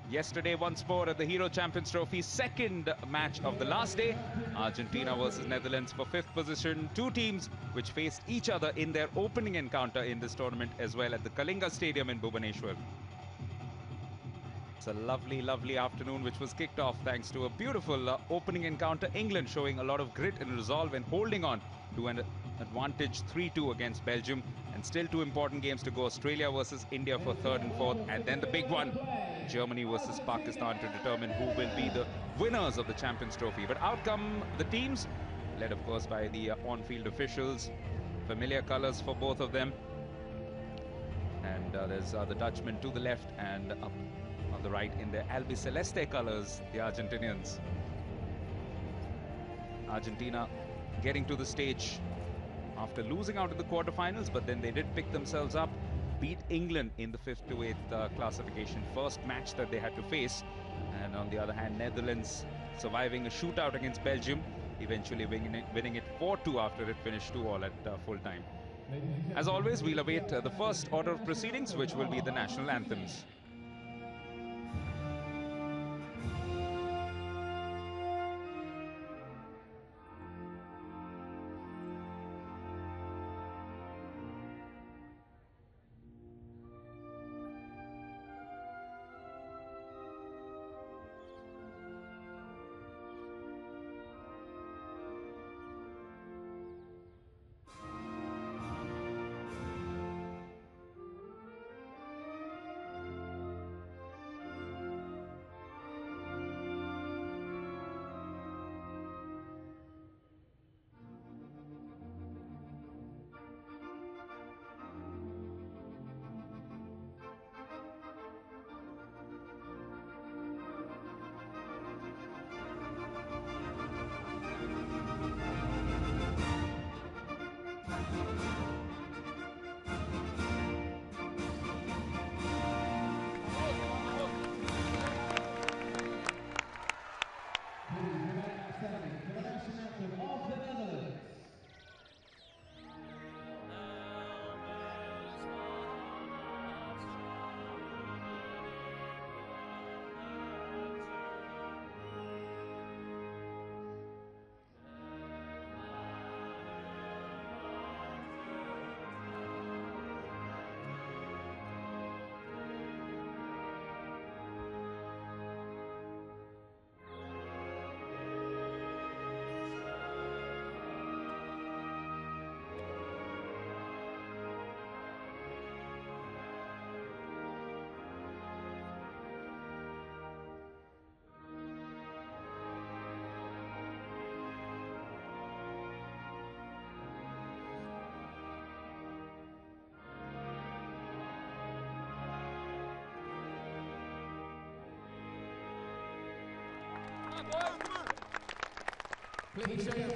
Yesterday, once more at the Hero Champions Trophy, second match of the last day. Argentina versus Netherlands for fifth position. Two teams which faced each other in their opening encounter in this tournament as well at the Kalinga Stadium in Bhubaneswar. It's a lovely, lovely afternoon which was kicked off thanks to a beautiful opening encounter. England showing a lot of grit and resolve and holding on to an advantage 3-2 against Belgium. And still two important games to go. Australia versus India for third and fourth. And then the big one, Germany versus Pakistan, to determine who will be the winners of the Champions Trophy. But out come the teams, led of course by the on-field officials. Familiar colours for both of them. And there's the Dutchman to the left and up on the right in their albiceleste colours, the Argentinians. Argentina getting to the stage after losing out in the quarterfinals, but then they did pick themselves up, beat England in the 5th to 8th classification, first match that they had to face. And on the other hand, Netherlands surviving a shootout against Belgium, eventually winning it 4-2 after it finished 2-all at full time. As always, we'll await the first order of proceedings, which will be the national anthems.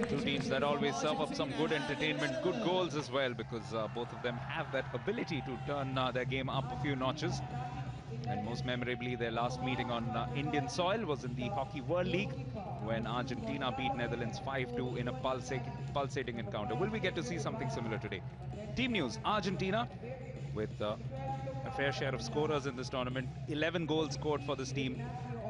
Two teams that always serve up some good entertainment, good goals as well, because both of them have that ability to turn their game up a few notches. And most memorably, their last meeting on Indian soil was in the Hockey World League, when Argentina beat Netherlands 5-2 in a pulsating encounter. Will we get to see something similar today? Team news: Argentina, with a fair share of scorers in this tournament, 11 goals scored for this team.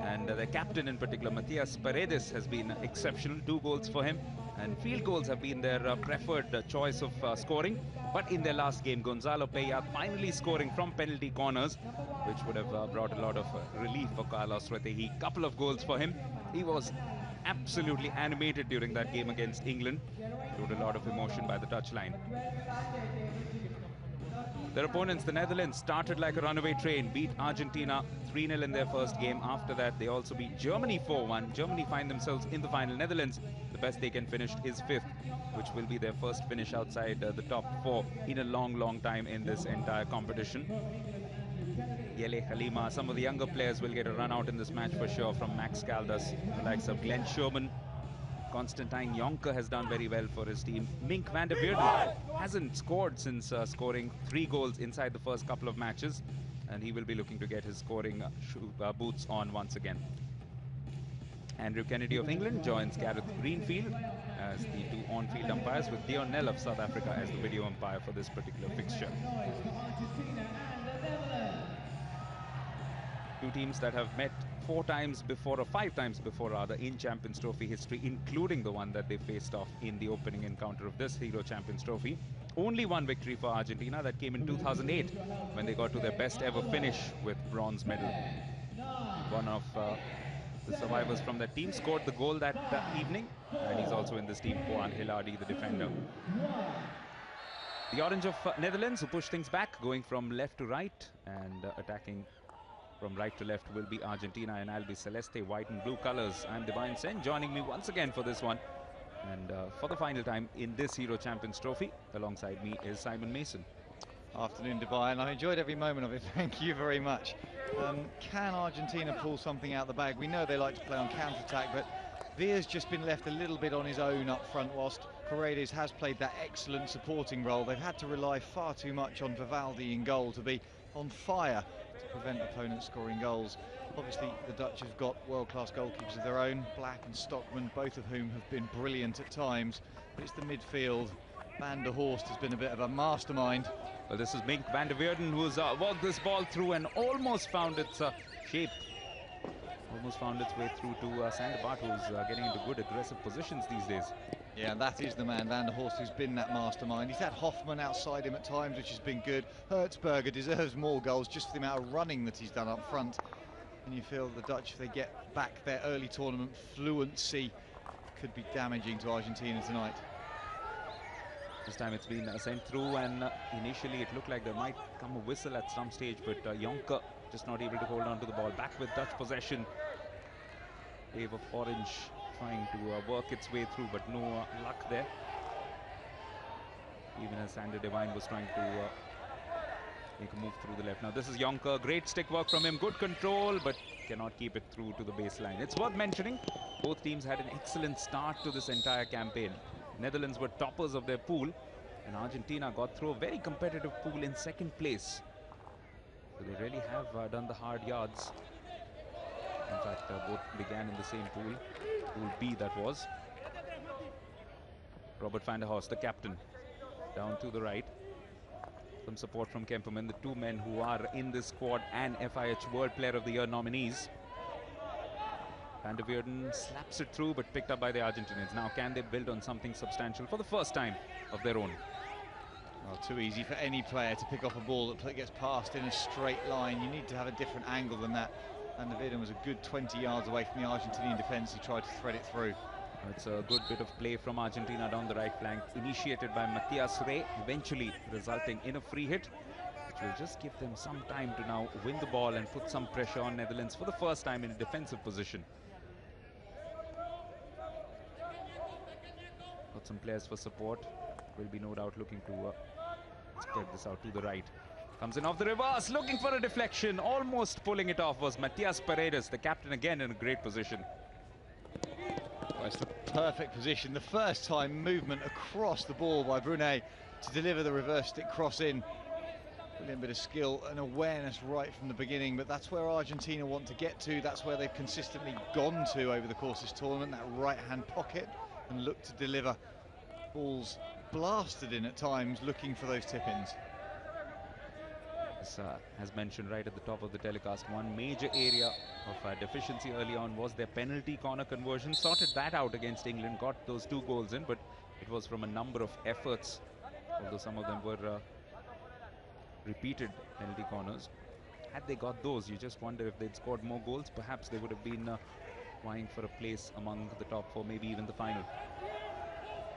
And their captain in particular, Matias Paredes, has been exceptional. 2 goals for him. And field goals have been their preferred choice of scoring. But in their last game, Gonzalo Payat finally scoring from penalty corners, which would have brought a lot of relief for Carlos Retehi. Couple of goals for him. He was absolutely animated during that game against England. Showed a lot of emotion by the touchline. Their opponents, the Netherlands, started like a runaway train, beat Argentina 3-0 in their first game. After that, they also beat Germany 4-1. Germany find themselves in the final. Netherlands, the best they can finish is 5th, which will be their first finish outside the top 4 in a long, long time in this entire competition. Yele Halima, some of the younger players will get a run out in this match for sure, from Max Caldas, the likes of Glenn Sherman. Constantine Jonker has done very well for his team. Mink van der Weerden hasn't scored since scoring 3 goals inside the first couple of matches, and he will be looking to get his scoring boots on once again. Andrew Kennedy of England joins Gareth Greenfield as the 2 on-field umpires, with Dion Nell of South Africa as the video umpire for this particular fixture. Two teams that have met 4 times before, or 5 times before rather, in Champions Trophy history, including the one that they faced off in the opening encounter of this Hero Champions Trophy. Only one victory for Argentina, that came in 2008 when they got to their best ever finish with bronze medal. One of the survivors from that team scored the goal that evening, and he's also in this team, Juan Hilardi, the defender. The orange of Netherlands, who push things back, going from left to right, and attacking from right to left will be Argentina and Albi Celeste, white and blue colors. I'm Divine Sen, joining me once again for this one, and for the final time in this Hero Champions Trophy. Alongside me is Simon Mason. Afternoon, Divine. I enjoyed every moment of it. Thank you very much. Can Argentina pull something out the bag? We know they like to play on counter-attack, but Villa's just been left a little bit on his own up front, whilst Paredes has played that excellent supporting role. They've had to rely far too much on Vivaldi in goal to be on fire to prevent opponents scoring goals. Obviously, the Dutch have got world-class goalkeepers of their own, Black and Stockman, both of whom have been brilliant at times. But it's the midfield. Van der Horst has been a bit of a mastermind. Well, this is Mink van der Weerden, who's worked this ball through and almost found its shape. Almost found its way through to Sander Bart, who's getting into good aggressive positions these days. Yeah, that is the man, Van der Horst, who's been that mastermind. He's had Hoffman outside him at times, which has been good. Hertzberger deserves more goals just for the amount of running that he's done up front. And you feel the Dutch, if they get back their early tournament fluency, could be damaging to Argentina tonight. This time it's been sent through, and initially it looked like there might come a whistle at some stage, but Jonker just not able to hold on to the ball. Back with Dutch possession. Wave of orange trying to work its way through, but no luck there. Even as Sander Devine was trying to make a move through the left. Now this is Jonker, great stick work from him, good control, but cannot keep it through to the baseline. It's worth mentioning, both teams had an excellent start to this entire campaign. Netherlands were toppers of their pool, and Argentina got through a very competitive pool in second place. So they really have done the hard yards. In fact, both began in the same pool, Pool B that was. Robert van der Horst, the captain, down to the right. Some support from Kemperman, the two men who are in this squad and FIH World Player of the Year nominees. Van der Weerden slaps it through, but picked up by the Argentinians. Now can they build on something substantial for the first time of their own? Well, too easy for any player to pick off a ball that gets passed in a straight line. You need to have a different angle than that. Van der Weerden was a good 20 yards away from the Argentinian defence. He tried to thread it through. It's a good bit of play from Argentina down the right flank, initiated by Matthias Rey, eventually resulting in a free hit, which will just give them some time to now win the ball and put some pressure on Netherlands for the first time in a defensive position. Got some players for support. Will be no doubt looking to spread this out to the right. Comes in off the reverse, looking for a deflection. Almost pulling it off was Matias Paredes, the captain, again in a great position. Well, it's the perfect position. The first time movement across the ball by Brunet to deliver the reverse stick cross in. Brilliant bit of skill and awareness right from the beginning, but that's where Argentina want to get to. That's where they've consistently gone to over the course of this tournament, that right-hand pocket, and look to deliver balls blasted in at times, looking for those tip-ins. As mentioned right at the top of the telecast, one major area of deficiency early on was their penalty corner conversion. Sorted that out against England, got those 2 goals in, but it was from a number of efforts, although some of them were repeated penalty corners. Had they got those, you just wonder if they'd scored more goals. Perhaps they would have been vying for a place among the top 4, maybe even the final.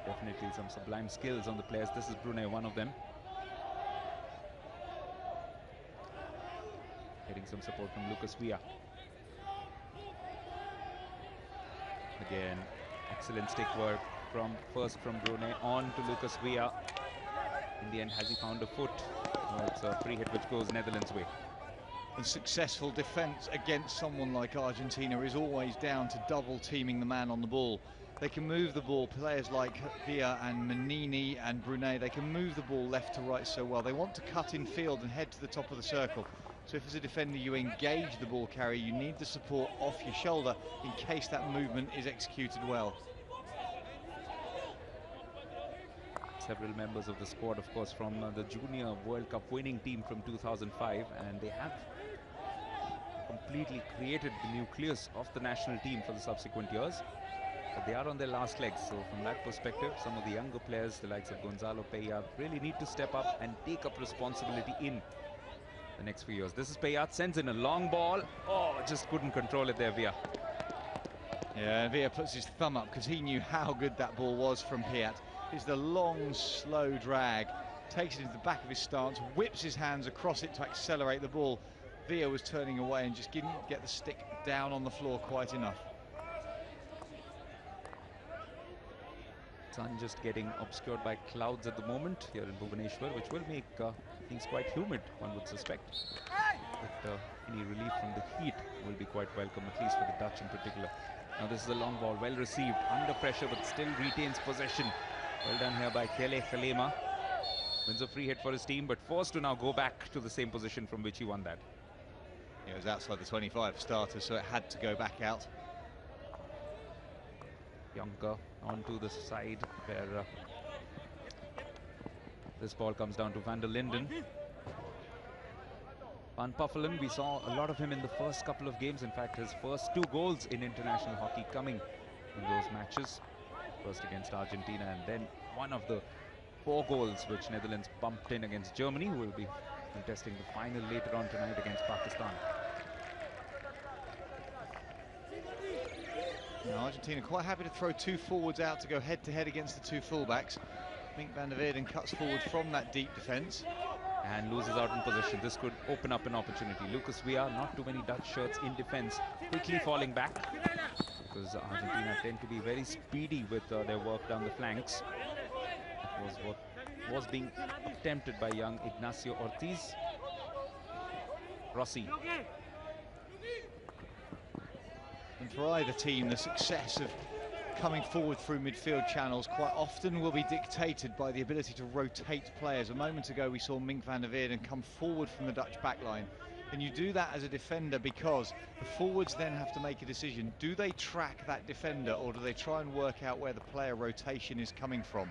Definitely some sublime skills on the players. This is Brunet, one of them. Getting some support from Lucas Villa. Again, excellent stick work first from Brunet on to Lucas Villa. In the end, has he found a foot? Well, it's a free hit which goes Netherlands' way. And successful defence against someone like Argentina is always down to double teaming the man on the ball. They can move the ball, players like Villa and Manini and Brunet, they can move the ball left to right so well. They want to cut in field and head to the top of the circle. So if as a defender you engage the ball carrier, you need the support off your shoulder in case that movement is executed well. Several members of the squad, of course, from the Junior World Cup winning team from 2005, and they have completely created the nucleus of the national team for the subsequent years. But they are on their last legs, so from that perspective, some of the younger players, the likes of Gonzalo Payat, really need to step up and take up responsibility in the next few years. This is Payat, sends in a long ball. Oh, just couldn't control it there, Villa. Yeah, Villa puts his thumb up because he knew how good that ball was from Payat. It's the long, slow drag, takes it into the back of his stance, whips his hands across it to accelerate the ball. Villa was turning away and just didn't get the stick down on the floor quite enough. Sun just getting obscured by clouds at the moment here in Bhubaneswar, which will make things quite humid, one would suspect. But any relief from the heat will be quite welcome, at least for the Dutch in particular. Now this is a long ball, well received, under pressure, but still retains possession. Well done here by Kele Khalema. Wins a free hit for his team, but forced to now go back to the same position from which he won that. It was outside the 25 starter, so it had to go back out. Jonker onto the side where this ball comes down to Van der Linden. Van Puffelen, we saw a lot of him in the first couple of games. In fact, his first 2 goals in international hockey coming in those matches. First against Argentina, and then one of the 4 goals which Netherlands bumped in against Germany, who will be contesting the final later on tonight against Pakistan. Now Argentina quite happy to throw 2 forwards out to go head-to-head against the 2 fullbacks. Mink van der Weerden cuts forward from that deep defence. And loses out in position. This could open up an opportunity. Lucas Villa, not too many Dutch shirts in defence, quickly falling back, because Argentina tend to be very speedy with their work down the flanks. That was what was being attempted by young Ignacio Ortiz. Rossi. And for either team, the success of coming forward through midfield channels quite often will be dictated by the ability to rotate players. A moment ago we saw Mink van der Weerden come forward from the Dutch backline, and you do that as a defender because the forwards then have to make a decision. Do they track that defender, or do they try and work out where the player rotation is coming from?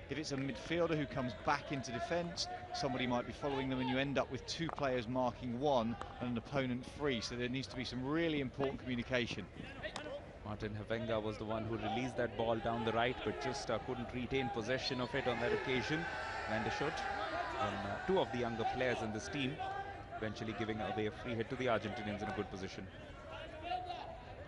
If it's a midfielder who comes back into defence, somebody might be following them, and you end up with 2 players marking 1 and an opponent 3, so there needs to be some really important communication. Martin Havenga was the one who released that ball down the right, but just couldn't retain possession of it on that occasion. Van der Schut, and 2 of the younger players in this team, eventually giving away a free hit to the Argentinians in a good position.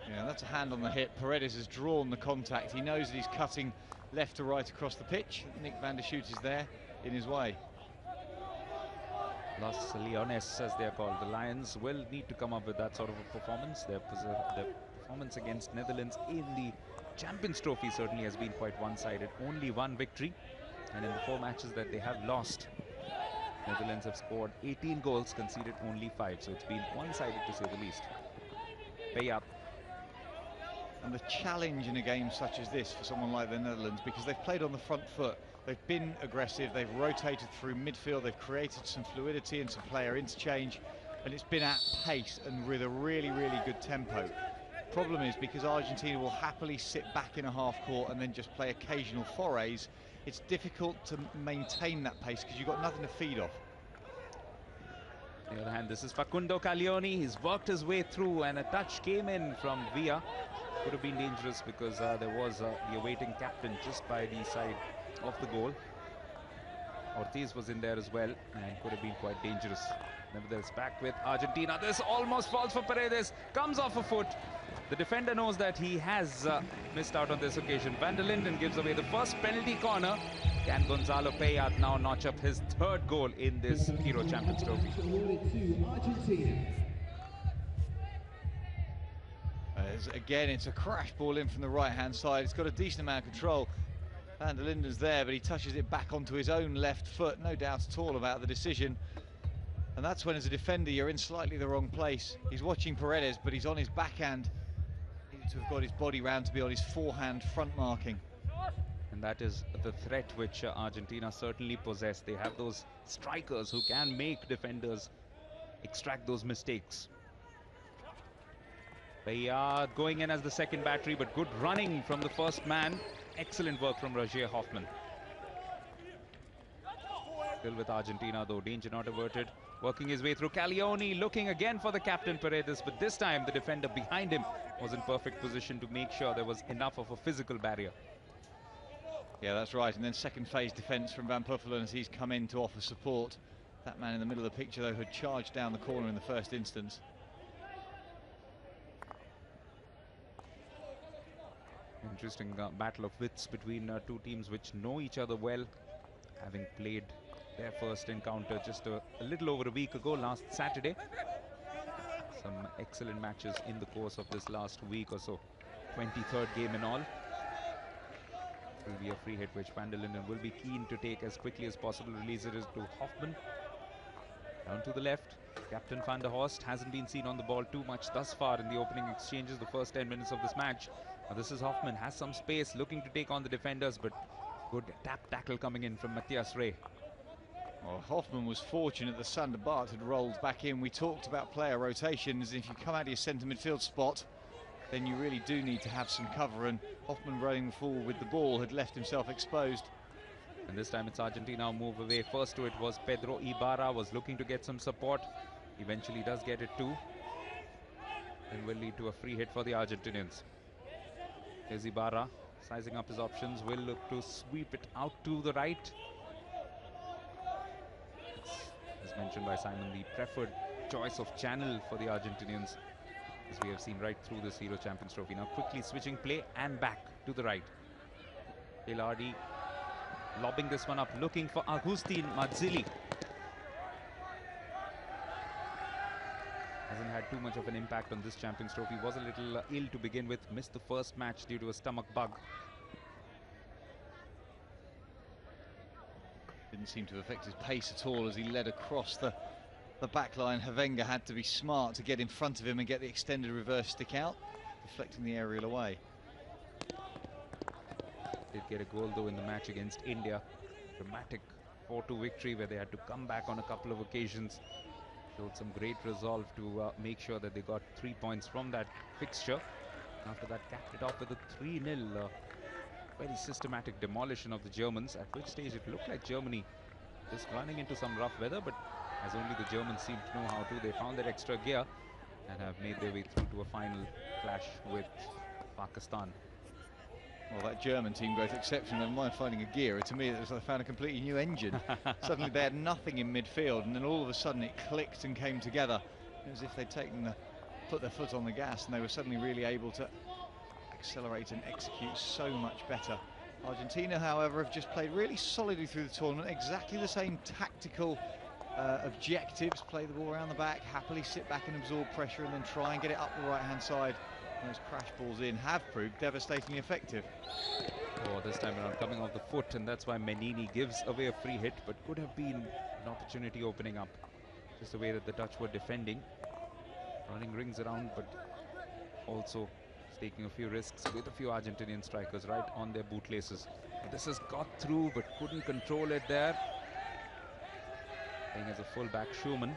Yeah, that's a hand on the hip. Paredes has drawn the contact. He knows that he's cutting left to right across the pitch. Nick van der Schut is there in his way. Los Leones, as they're called, the Lions, will need to come up with that sort of a performance. Their performance against Netherlands in the Champions Trophy certainly has been quite one-sided. Only 1 victory, and in the 4 matches that they have lost, Netherlands have scored 18 goals, conceded only 5, so it's been one-sided to say the least. Payat. And the challenge in a game such as this for someone like the Netherlands, because they've played on the front foot, they've been aggressive, they've rotated through midfield, they've created some fluidity and some player interchange, and it's been at pace and with a really, really good tempo. Problem is, because Argentina will happily sit back in a half court and then just play occasional forays, it's difficult to maintain that pace because you've got nothing to feed off. On the other hand, this is Facundo Caglioni. He's worked his way through, and a touch came in from Villa. Could have been dangerous because there was the awaiting captain just by the side of the goal. Ortiz was in there as well and could have been quite dangerous. Nevertheless, back with Argentina. This almost falls for Paredes. Comes off a foot. The defender knows that he has missed out on this occasion. Van der Linden gives away the first penalty corner. Can Gonzalo Payat now notch up his 3rd goal in this Hero Champions Trophy? Again, it's a crash ball in from the right-hand side. It's got a decent amount of control. Van der Linden's there, but he touches it back onto his own left foot. No doubt at all about the decision. And that's when, as a defender, you're in slightly the wrong place. He's watching Paredes, but he's on his backhand. He needs to have got his body round to be on his forehand front marking. And that is the threat which Argentina certainly possess. They have those strikers who can make defenders extract those mistakes. Payat going in as the second battery, but good running from the first man. Excellent work from Roger Hoffman. Still with Argentina though, danger not averted. Working his way through Caglioni, looking again for the captain Paredes, but this time the defender behind him was in perfect position to make sure there was enough of a physical barrier. Yeah, that's right. And then second phase defence from Van Puffelen as he's come in to offer support. That man in the middle of the picture, though, had charged down the corner in the first instance. Interesting battle of wits between two teams which know each other well, having played their first encounter just a little over a week ago, last Saturday. Some excellent matches in the course of this last week or so. 23rd game in all. Will be a free hit which Van der Linden will be keen to take as quickly as possible. Release it to Hoffman. Down to the left. Captain van der Horst hasn't been seen on the ball too much thus far in the opening exchanges, the first 10 minutes of this match. Now this is Hoffman, has some space, looking to take on the defenders, but good tap tackle coming in from Matthias Reh. Well, Hoffman was fortunate that Sander Bart had rolled back in. We talked about player rotations. If you come out of your centre midfield spot, then you really do need to have some cover, and Hoffman running forward with the ball had left himself exposed. And this time it's Argentina move away. First to it was Pedro Ibarra, was looking to get some support. Eventually does get it too. And will lead to a free hit for the Argentinians. Here's Ibarra, sizing up his options, will look to sweep it out to the right. It's, as mentioned by Simon, the preferred choice of channel for the Argentinians, as we have seen right through this Hero Champions Trophy. Now quickly switching play and back to the right. Elardi lobbing this one up, looking for Agustin Mazzilli. Hasn't had too much of an impact on this Champions Trophy. Was a little ill to begin with. Missed the first match due to a stomach bug. Didn't seem to affect his pace at all as he led across the back line. Havenga had to be smart to get in front of him and get the extended reverse stick out, deflecting the aerial away. Did get a goal though in the match against India. Dramatic 4-2 victory where they had to come back on a couple of occasions. Showed some great resolve to make sure that they got 3 points from that fixture. After that, capped it off with a 3-0 very systematic demolition of the Germans, at which stage it looked like Germany is running into some rough weather, but as only the Germans seem to know how to, they found their extra gear and have made their way through to a final clash with Pakistan. Well, that German team growth exception, never mind finding a gear. To me, it was like they found a completely new engine. Suddenly they had nothing in midfield, and then all of a sudden it clicked and came together. It was as if they'd put their foot on the gas, and they were suddenly really able to accelerate and execute so much better. Argentina, however, have just played really solidly through the tournament. Exactly the same tactical objectives. Play the ball around the back, happily sit back and absorb pressure, and then try and get it up the right-hand side. Those crash balls in have proved devastatingly effective. Oh, this time around coming off the foot, and that's why Menini gives away a free hit, but could have been an opportunity opening up. Just the way that the Dutch were defending, running rings around, but also taking a few risks with a few Argentinian strikers right on their bootlaces. This has got through, but couldn't control it there. Playing as a full-back, Schumann.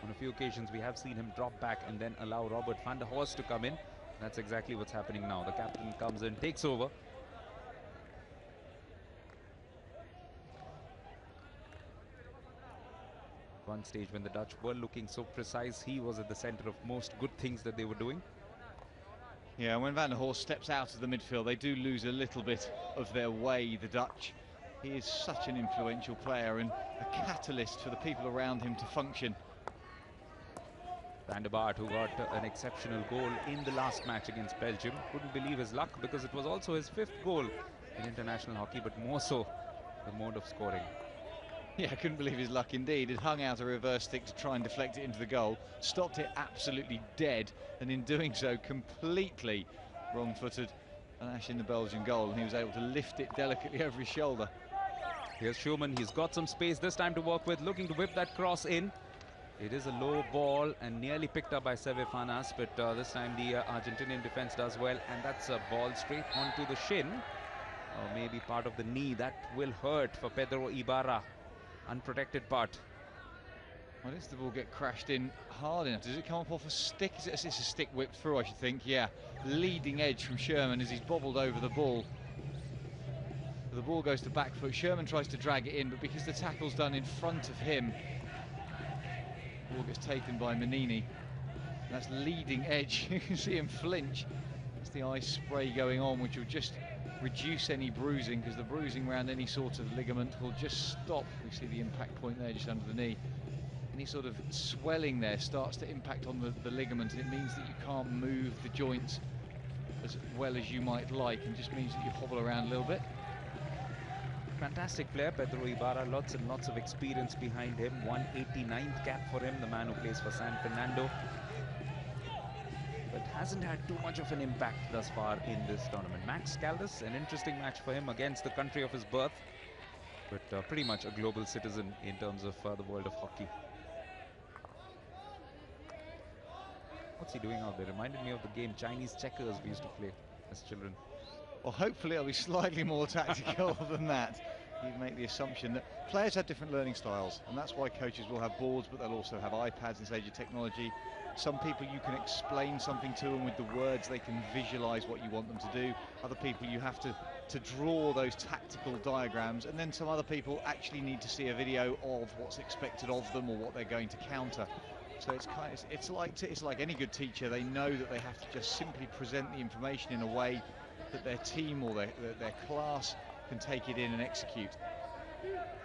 On a few occasions we have seen him drop back and then allow Robert van der Horst to come in. That's exactly what's happening now. The captain comes in, takes over. One stage when the Dutch were looking so precise, he was at the center of most good things that they were doing. Yeah, when Van der Horst steps out of the midfield, they do lose a little bit of their way, the Dutch. He is such an influential player and a catalyst for the people around him to function. Van der Baart, who got an exceptional goal in the last match against Belgium, couldn't believe his luck because it was also his 5th goal in international hockey, but more so the mode of scoring. Yeah, I couldn't believe his luck indeed. It hung out a reverse stick to try and deflect it into the goal, stopped it absolutely dead, and in doing so completely wrong-footed an ash in the Belgian goal, and he was able to lift it delicately over his shoulder. Here's Schumann, he's got some space this time to work with, looking to whip that cross in. It is a low ball and nearly picked up by Seve Fanas, but this time the Argentinian defense does well, and that's a ball straight onto the shin, or maybe part of the knee. That will hurt for Pedro Ibarra. Unprotected part. Well, does the ball get crashed in hard enough? Does it come up off a stick? It's a stick whipped through, I should think. Yeah, leading edge from Sherman as he's bobbled over the ball. The ball goes to back foot. Sherman tries to drag it in, but because the tackle's done in front of him, the ball gets taken by Manini. That's leading edge. You can see him flinch. That's the ice spray going on, which will just reduce any bruising, because the bruising around any sort of ligament will just stop. We see the impact point there just under the knee. Any sort of swelling there starts to impact on the ligament, and it means that you can't move the joints as well as you might like, and just means that you hobble around a little bit. Fantastic player, Pedro Ibarra. Lots and lots of experience behind him. 189th cap for him, the man who plays for San Fernando. But hasn't had too much of an impact thus far in this tournament. Max Caldas, an interesting match for him against the country of his birth, but pretty much a global citizen in terms of the world of hockey. What's he doing out there? Reminded me of the game Chinese checkers we used to play as children. Well, hopefully it'll be slightly more tactical than that. You make the assumption that players have different learning styles, and that's why coaches will have boards, but they'll also have iPads in this age of technology. Some people, you can explain something to them with the words, they can visualize what you want them to do. Other people, you have to draw those tactical diagrams, and then some other people actually need to see a video of what's expected of them or what they're going to counter. So it's like any good teacher. They know that they have to just simply present the information in a way that their team or their class can take it in and execute.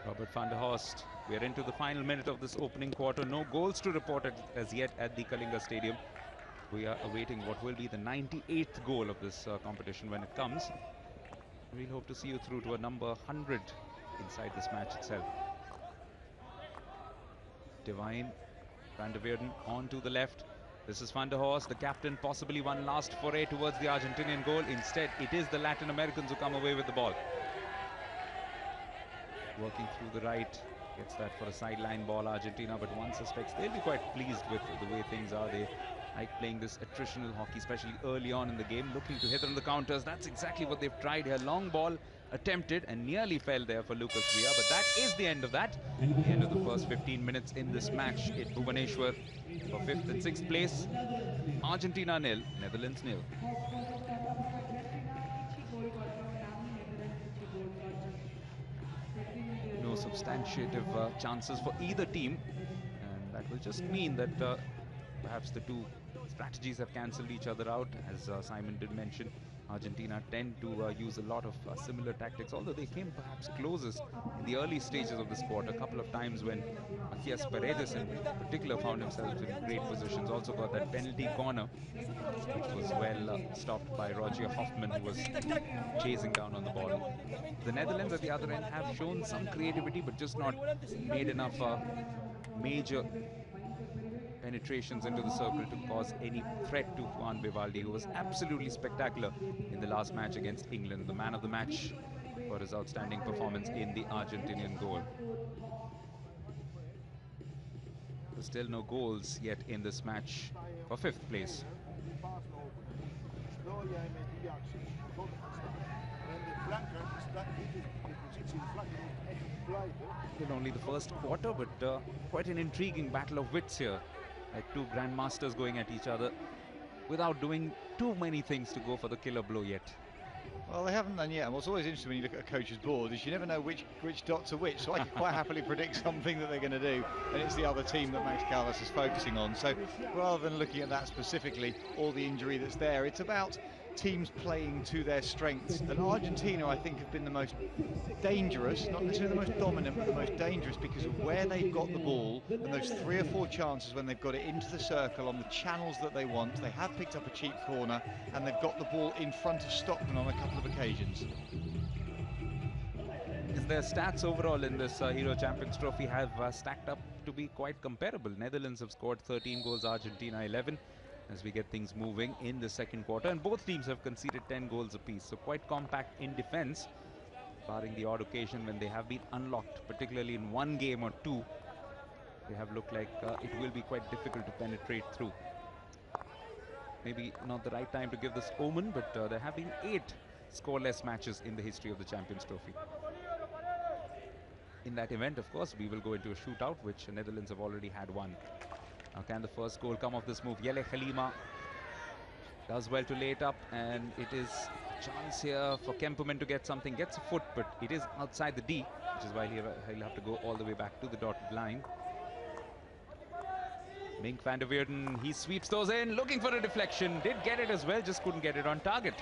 Robert van der Horst. We are into the final minute of this opening quarter. No goals to report as yet at the Kalinga Stadium. We are awaiting what will be the 98th goal of this competition when it comes. We'll hope to see you through to a number 100 inside this match itself. Divine, Van der Weerden on to the left. This is Van der Horst, the captain, possibly one last foray towards the Argentinian goal. Instead, it is the Latin Americans who come away with the ball. Working through the right, gets that for a sideline ball, Argentina, but one suspects they'll be quite pleased with the way things are. They like playing this attritional hockey, especially early on in the game, looking to hit on the counters. That's exactly what they've tried here. Long ball attempted and nearly fell there for Lucas Villa, but that is the end of that. The end of the first 15 minutes in this match in Bhubaneswar for 5th and 6th place. Argentina 0, Netherlands 0. No substantiative chances for either team, and that will just mean that perhaps the two strategies have cancelled each other out. As Simon did mention, Argentina tend to use a lot of similar tactics, although they came perhaps closest in the early stages of this quarter. A couple of times when Matthias Paredes in particular found himself in great positions. Also got that penalty corner, which was well stopped by Roger Hoffman, who was chasing down on the ball. The Netherlands at the other end have shown some creativity, but just not made enough major penetrations into the circle to cause any threat to Juan Vivaldi, who was absolutely spectacular in the last match against England, the man of the match for his outstanding performance in the Argentinian goal. There's still no goals yet in this match for 5th place. Still only the first quarter, but quite an intriguing battle of wits here. Like two grandmasters going at each other without doing too many things to go for the killer blow yet. Well, they haven't done yet. And what's always interesting when you look at a coach's board is you never know which dots are which. So I can quite happily predict something that they're going to do, and it's the other team that Max Caldas is focusing on. So rather than looking at that specifically, or the injury that's there, it's about teams playing to their strengths. And Argentina, I think, have been the most dangerous, not necessarily the most dominant, but the most dangerous because of where they've got the ball and those 3 or 4 chances when they've got it into the circle on the channels that they want. They have picked up a cheap corner and they've got the ball in front of Stockman on a couple of occasions. Is their stats overall in this Hero Champions Trophy have stacked up to be quite comparable. Netherlands have scored 13 goals, Argentina 11. As we get things moving in the second quarter, and both teams have conceded 10 goals apiece, so quite compact in defense, barring the odd occasion when they have been unlocked, particularly in one game or two. They have looked like it will be quite difficult to penetrate through. Maybe not the right time to give this omen, but there have been 8 scoreless matches in the history of the Champions Trophy. In that event, of course, we will go into a shootout, which the Netherlands have already had one. Now, can the first goal come off this move? Yele Halima Does well to lay it up, and it is a chance here for Kemperman to get something. Gets a foot, but it is outside the D, which is why he'll have to go all the way back to the dotted line. Mink van der Weerden, he sweeps those in, looking for a deflection. Did get it as well, just couldn't get it on target.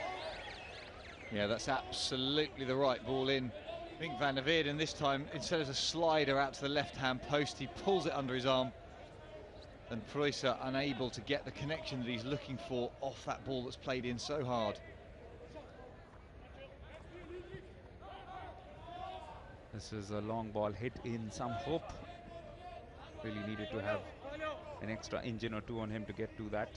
Yeah, that's absolutely the right ball in. Mink van der Weerden this time, instead of a slider out to the left-hand post, he pulls it under his arm. And Preußer unable to get the connection that he's looking for off that ball that's played in so hard. This is a long ball hit in some hope. Really needed to have an extra engine or two on him to get to that.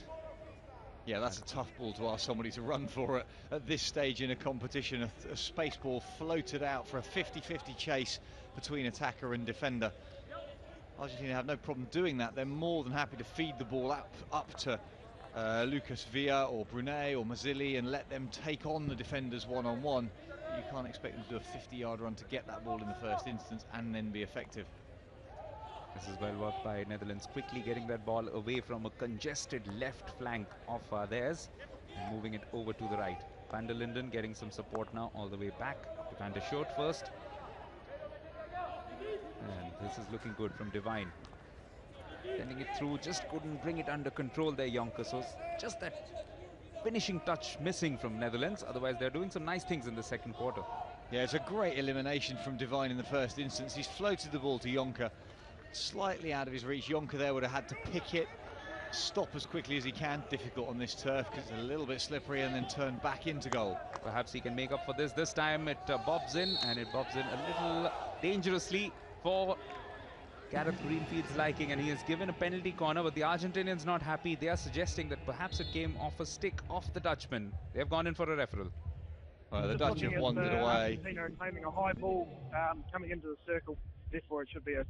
Yeah, that's a tough ball to ask somebody to run for at this stage in a competition. A space ball floated out for a 50-50 chase between attacker and defender. Argentina have no problem doing that. They're more than happy to feed the ball up to Lucas Villa or Brunet or Mazzilli and let them take on the defenders one-on-one. You can't expect them to do a 50-yard run to get that ball in the first instance and then be effective. This is well worked by Netherlands, quickly getting that ball away from a congested left flank of theirs and moving it over to the right. Van der Linden getting some support now all the way back to Van der Schoot first. And this is looking good from Divine. Sending it through, just couldn't bring it under control there, Jonker. So just that finishing touch missing from Netherlands. Otherwise, they're doing some nice things in the second quarter. Yeah, it's a great elimination from Divine in the first instance. He's floated the ball to Jonker, slightly out of his reach. Jonker there would have had to pick it, stop as quickly as he can. Difficult on this turf because it's a little bit slippery, and then turn back into goal. Perhaps he can make up for this. This time it bobs in, and it bobs in a little dangerously for Gareth Greenfield's liking, and he has given a penalty corner, but the Argentinians not happy. They are suggesting that perhaps it came off a stick off the Dutchman. They have gone in for a referral. Well, the Dutch have wandered away. Argentina are claiming a high ball coming into the circle, therefore it should be a...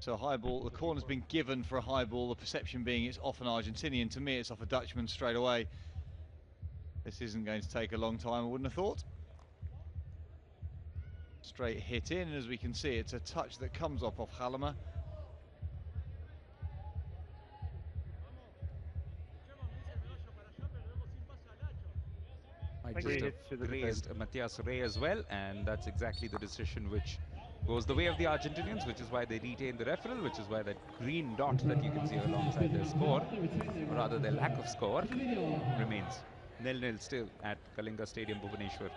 So high ball, the corner's been given for a high ball, the perception being it's off an Argentinian. To me, it's off a Dutchman straight away. This isn't going to take a long time, I wouldn't have thought. Straight hit in, and as we can see, it's a touch that comes off Halema. I just have grazed Matthias Rey as well, and that's exactly the decision which goes the way of the Argentinians, which is why they retain the referral, which is why that green dot that you can see alongside their score, or rather their lack of score, remains 0-0 still at Kalinga Stadium, Bhubaneswar.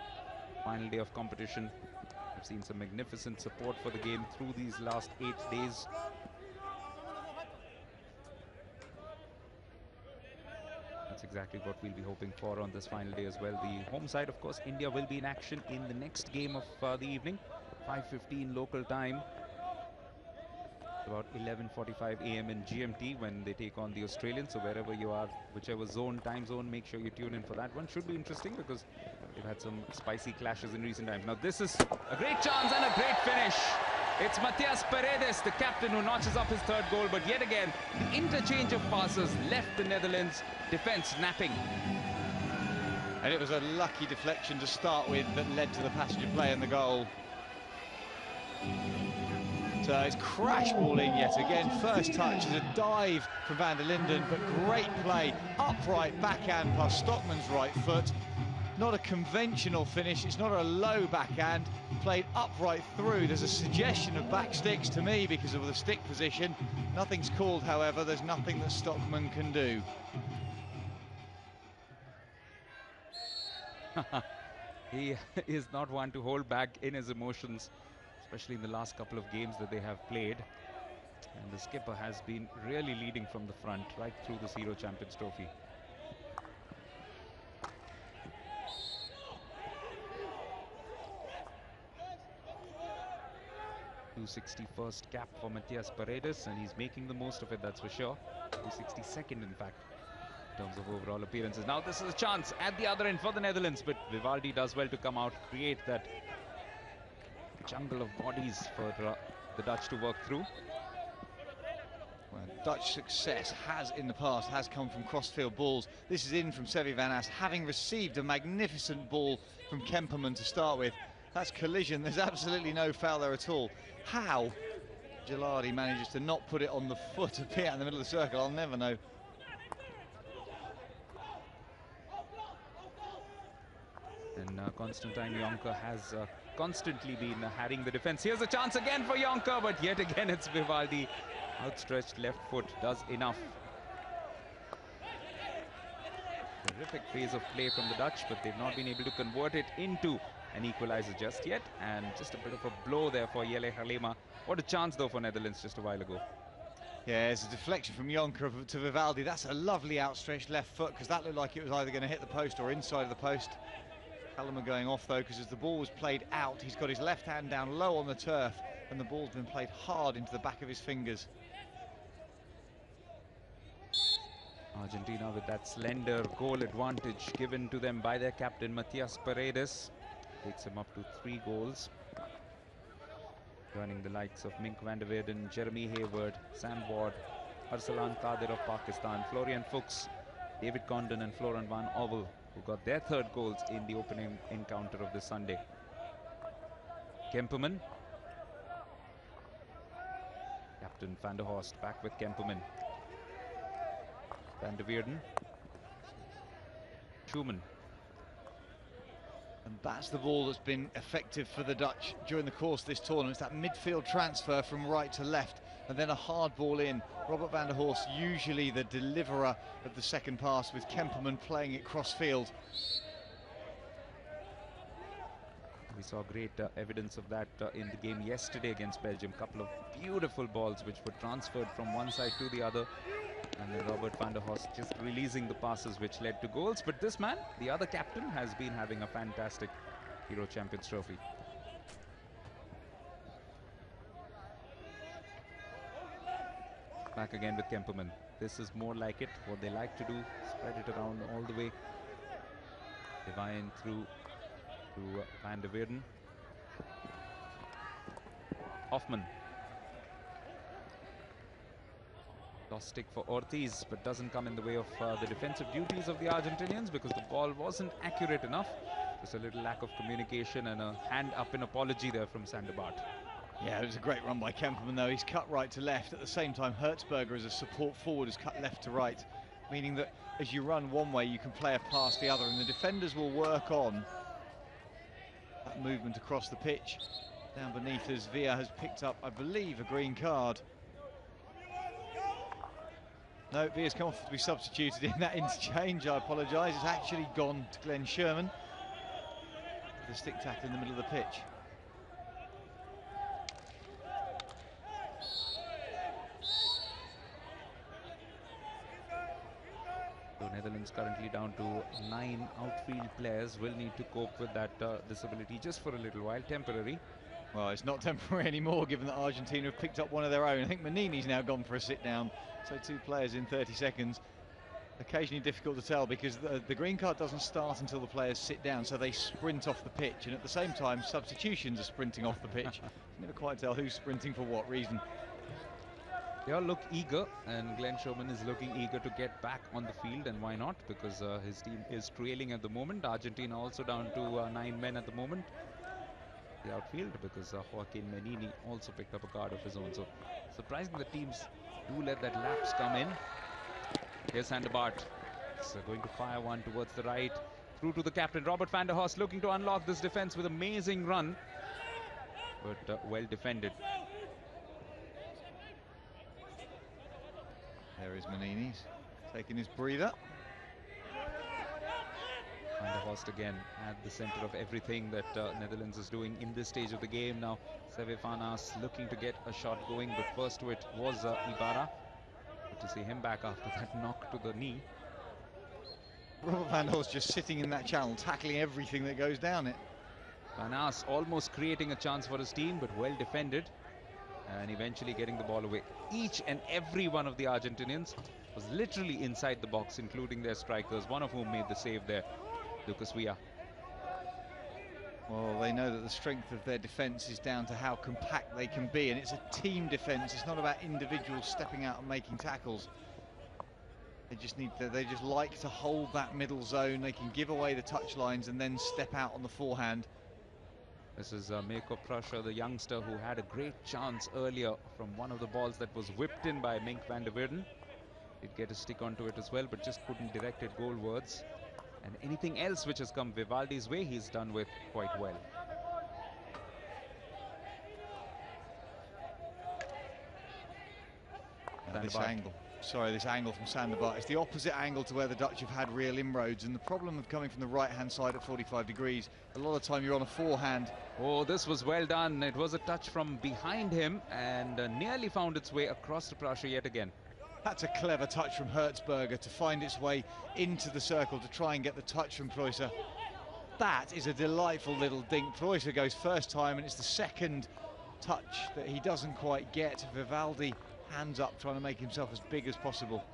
Final day of competition. We've seen some magnificent support for the game through these last 8 days. That's exactly what we'll be hoping for on this final day as well. The home side, of course, India will be in action in the next game of the evening, 5:15 local time. About 11:45 a.m. in GMT when they take on the Australians. So wherever you are, whichever time zone, make sure you tune in for that one. Should be interesting because they've had some spicy clashes in recent times. Now this is a great chance and a great finish. It's Matias Paredes, the captain, who notches up his third goal. But yet again, the interchange of passes left the Netherlands defence napping. And it was a lucky deflection to start with that led to the passenger play and the goal. So it's crash ball in yet again. First touch is a dive from Van der Linden, but great play. Upright backhand past Stockman's right foot. Not a conventional finish. It's not a low backhand. Played upright through. There's a suggestion of back sticks to me because of the stick position. Nothing's called, however. There's nothing that Stockman can do. He is not one to hold back in his emotions, especially in the last couple of games that they have played. And the skipper has been really leading from the front right through the Zero Champions Trophy. .261st cap for Matias Paredes, and he's making the most of it, that's for sure. 262nd, in fact, in terms of overall appearances. Now this is a chance at the other end for the Netherlands, but Vivaldi does well to come out, create that jungle of bodies for the Dutch to work through. Well, Dutch success in the past has come from crossfield balls. This is in from Sevi van As, having received a magnificent ball from Kemperman to start with. That's collision. There's absolutely no foul there at all. How Gilardi manages to not put it on the foot of Piat in the middle of the circle, I'll never know. And Constantine Jonker has constantly been harrying the defense. Here's a chance again for Jonker, but yet again it's Vivaldi. Outstretched left foot does enough. Terrific phase of play from the Dutch, but they've not been able to convert it into an equalizer just yet. And just a bit of a blow there for Jelle Halema. What a chance though for Netherlands just a while ago. Yeah, it's a deflection from Jonker to Vivaldi. That's a lovely outstretched left foot, because that looked like it was either going to hit the post or inside of the post. Halema going off though, because as the ball was played out, he's got his left hand down low on the turf, and the ball's been played hard into the back of his fingers. Argentina with that slender goal advantage given to them by their captain Matias Paredes. Takes him up to 3 goals. Joining the likes of Mink van der Weerden, Jeremy Hayward, Sam Ward, Arsalan Qadir of Pakistan, Florian Fuchs, David Condon and Florent van Ovel, who got their 3rd goals in the opening encounter of this Sunday. Kemperman. Captain Van der Horst back with Kemperman. Van der Weerden. Schumann. And that's the ball that's been effective for the Dutch during the course of this tournament. It's that midfield transfer from right to left, and then a hard ball in. Robert van der Horst, usually the deliverer of the second pass, with Kemperman playing it cross-field. We saw great evidence of that in the game yesterday against Belgium. Couple of beautiful balls which were transferred from one side to the other. And then Robert van der Horst just releasing the passes which led to goals. But this man, the other captain, has been having a fantastic Hero Champions Trophy. Back again with Kemperman. This is more like it, what they like to do. Spread it around all the way. Divine through to Van der Weerden. Hoffman. Lost stick for Ortiz, but doesn't come in the way of the defensive duties of the Argentinians, because the ball wasn't accurate enough. Just a little lack of communication and a hand up in apology there from Sander Bart. Yeah, it was a great run by Kemperman though. He's cut right to left. At the same time, Hertzberger as a support forward has cut left to right, meaning that as you run one way, you can play a pass the other, and the defenders will work on that movement across the pitch. Down beneath us, Villa has picked up, I believe, a green card. No, Villa's come off to be substituted in that interchange. I apologise. It's actually gone to Glenn Sherman. The stick tackle in the middle of the pitch. So Netherlands currently down to 9 outfield players. Will need to cope with that disability just for a little while, temporary. Well, it's not temporary anymore, given that Argentina have picked up one of their own. I think Manini's now gone for a sit-down. So 2 players in 30 seconds. Occasionally difficult to tell, because the green card doesn't start until the players sit down, so they sprint off the pitch. And at the same time, substitutions are sprinting off the pitch. You never quite tell who's sprinting for what reason. They all look eager, and Glenn Sherman is looking eager to get back on the field, and why not? Because his team is trailing at the moment. Argentina also down to 9 men at the moment. The outfield, because Joaquin Menini also picked up a card of his own. So surprising the teams do let that lapse come in. Here's Sander Bart. So going to fire one towards the right. Through to the captain, Robert van der Horst, looking to unlock this defense with amazing run. But well defended. There is Manini's taking his breather. Van der Horst again at the center of everything that Netherlands is doing in this stage of the game. Now Seve Fanas looking to get a shot going, but first to it was Ibarra. Good to see him back after that knock to the knee. Robert van der Horst just sitting in that channel, tackling everything that goes down it. Fanas almost creating a chance for his team, but well defended, and eventually getting the ball away. Each and every one of the Argentinians was literally inside the box, including their strikers, one of whom made the save there, Lucas Villa. Well, they know that the strength of their defence is down to how compact they can be, and it's a team defence. It's not about individuals stepping out and making tackles. They just need to, they just like to hold that middle zone. They can give away the touch lines and then step out on the forehand. This is Meko Prussia, the youngster who had a great chance earlier from one of the balls that was whipped in by Mink van der Weerden. Did get a stick onto it as well, but just couldn't direct it goalwards. And anything else which has come Vivaldi's way, he's done with quite well. This angle from Sanderbaert is the opposite angle to where the Dutch have had real inroads, and the problem of coming from the right-hand side at 45 degrees, a lot of the time you're on a forehand. Oh, this was well done. It was a touch from behind him and nearly found its way across to Prussia yet again. That's a clever touch from Hertzberger to find its way into the circle to try and get the touch from Preußer. That is a delightful little dink. Preußer goes first time, and it's the second touch that he doesn't quite get. Vivaldi hands up, trying to make himself as big as possible.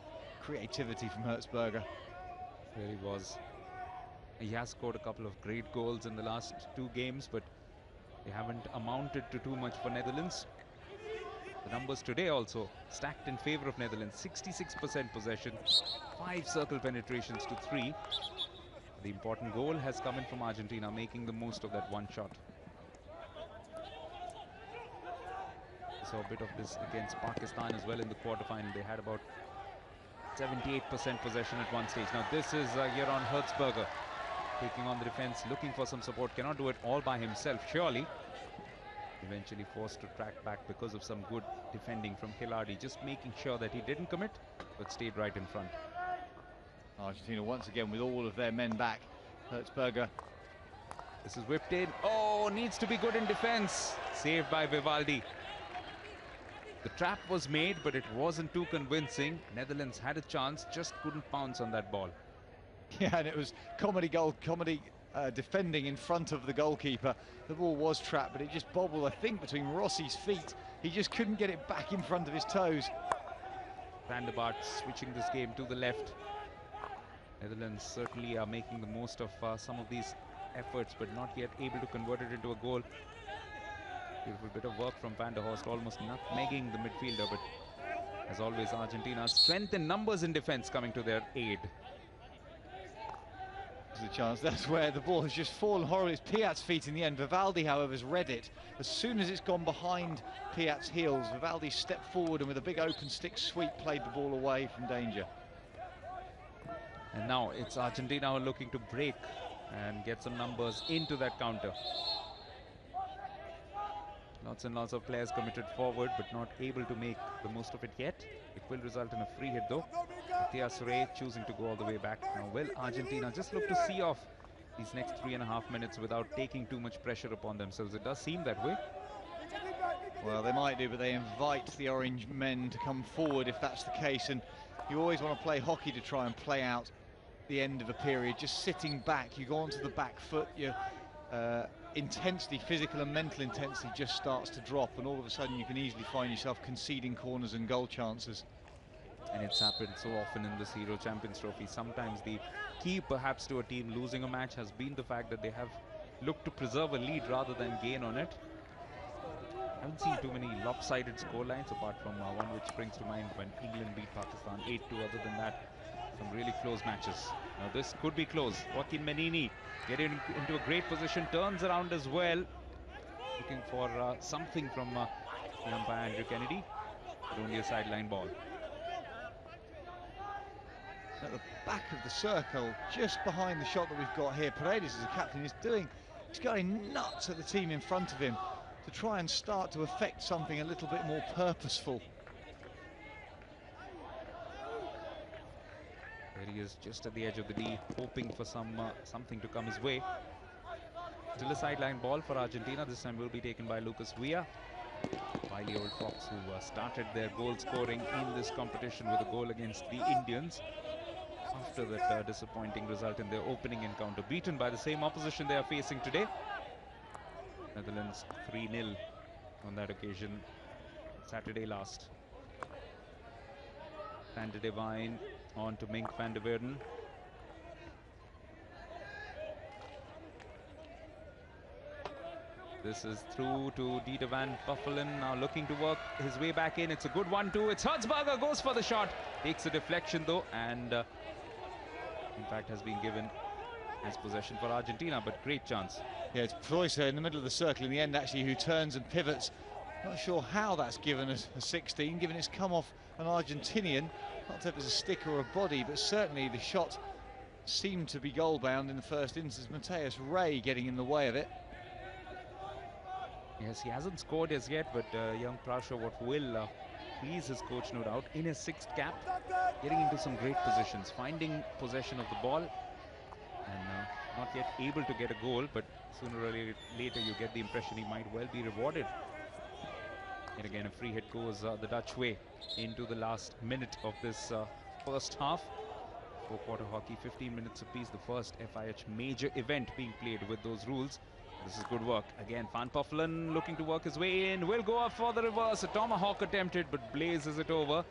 Creativity from Hertzberger. There he was. He has scored a couple of great goals in the last 2 games, but they haven't amounted to too much for Netherlands. The numbers today also stacked in favor of Netherlands. 66% possession, 5 circle penetrations to 3. The important goal has come in from Argentina, making the most of that one shot. We saw a bit of this against Pakistan as well in the quarterfinal. They had about 78% possession at one stage. Now this is Jeroen Hertzberger taking on the defense, looking for some support. Cannot do it all by himself, surely. Eventually forced to track back because of some good defending from Hilardi, just making sure that he didn't commit but stayed right in front. Argentina once again with all of their men back. Hertzberger. This is whipped in. Oh, needs to be good in defense. Saved by Vivaldi. The trap was made, but it wasn't too convincing. Netherlands had a chance, just couldn't pounce on that ball. Yeah, and it was comedy defending in front of the goalkeeper. The ball was trapped, but it just bobbled, I think, between Rossi's feet. He just couldn't get it back in front of his toes. Sanderbaert switching this game to the left. Netherlands certainly are making the most of some of these efforts, but not yet able to convert it into a goal. Beautiful bit of work from Van der Horst, almost nutmegging the midfielder, but as always, Argentina's strength in numbers in defense coming to their aid. There's a chance. That's where the ball has just fallen horribly. It's Piat's feet in the end. Vivaldi, however, has read it. As soon as it's gone behind Piat's heels, Vivaldi stepped forward and with a big open stick sweep played the ball away from danger. And now it's Argentina who are looking to break and get some numbers into that counter. Lots and lots of players committed forward, but not able to make the most of it yet. It will result in a free hit though. Matthias Rey choosing to go all the way back. Now will Argentina just look to see off these next 3.5 minutes without taking too much pressure upon themselves? It does seem that way. Well, they might do, but they invite the orange men to come forward if that's the case. And you always want to play hockey to try and play out the end of a period. Just sitting back, you go onto the back foot, your intensity, physical and mental intensity just starts to drop, and all of a sudden you can easily find yourself conceding corners and goal chances. And it's happened so often in this Hero Champions Trophy. Sometimes the key perhaps to a team losing a match has been the fact that they have looked to preserve a lead rather than gain on it. I haven't seen too many lopsided scorelines apart from one which springs to mind when England beat Pakistan 8-2. Other than that, some really close matches. Now this could be close. Joaquin Menini getting into a great position, turns around as well, looking for something from the umpire Andrew Kennedy, but only a sideline ball. At the back of the circle, just behind the shot that we've got here, Paredes as a captain he's going nuts at the team in front of him to try and start to affect something a little bit more purposeful. There he is, just at the edge of the D, hoping for something to come his way. Still a sideline ball for Argentina. This time will be taken by Lucas Villa. Wily old Fox, who started their goal scoring in this competition with a goal against the Indians after that disappointing result in their opening encounter, beaten by the same opposition they are facing today. Netherlands 3-0 on that occasion, Saturday last. Van de Devine on to Mink van der Weerden. This is through to Dieter van Buffelen, now looking to work his way back in. It's a good 1-2. It's Hertzberger, goes for the shot. Takes a deflection though, and in fact has been given as possession for Argentina, but great chance. Yeah, it's Preußer in the middle of the circle in the end actually who turns and pivots. Not sure how that's given us a 16, given it's come off an Argentinian. Not if it's a stick or a body, but certainly the shot seemed to be goal bound in the first instance. Mateus Ray getting in the way of it. Yes, he hasn't scored as yet, but young Prashov will please his coach, no doubt, in his 6th cap, getting into some great positions, finding possession of the ball, and not yet able to get a goal, but sooner or later you get the impression he might well be rewarded. And again, a free hit goes the Dutch way into the last minute of this first half. 4-quarter hockey, 15 minutes apiece, the first FIH major event being played with those rules. This is good work. Again, Van Poffelen looking to work his way in. Will go up for the reverse. A tomahawk attempted, but blazes it over.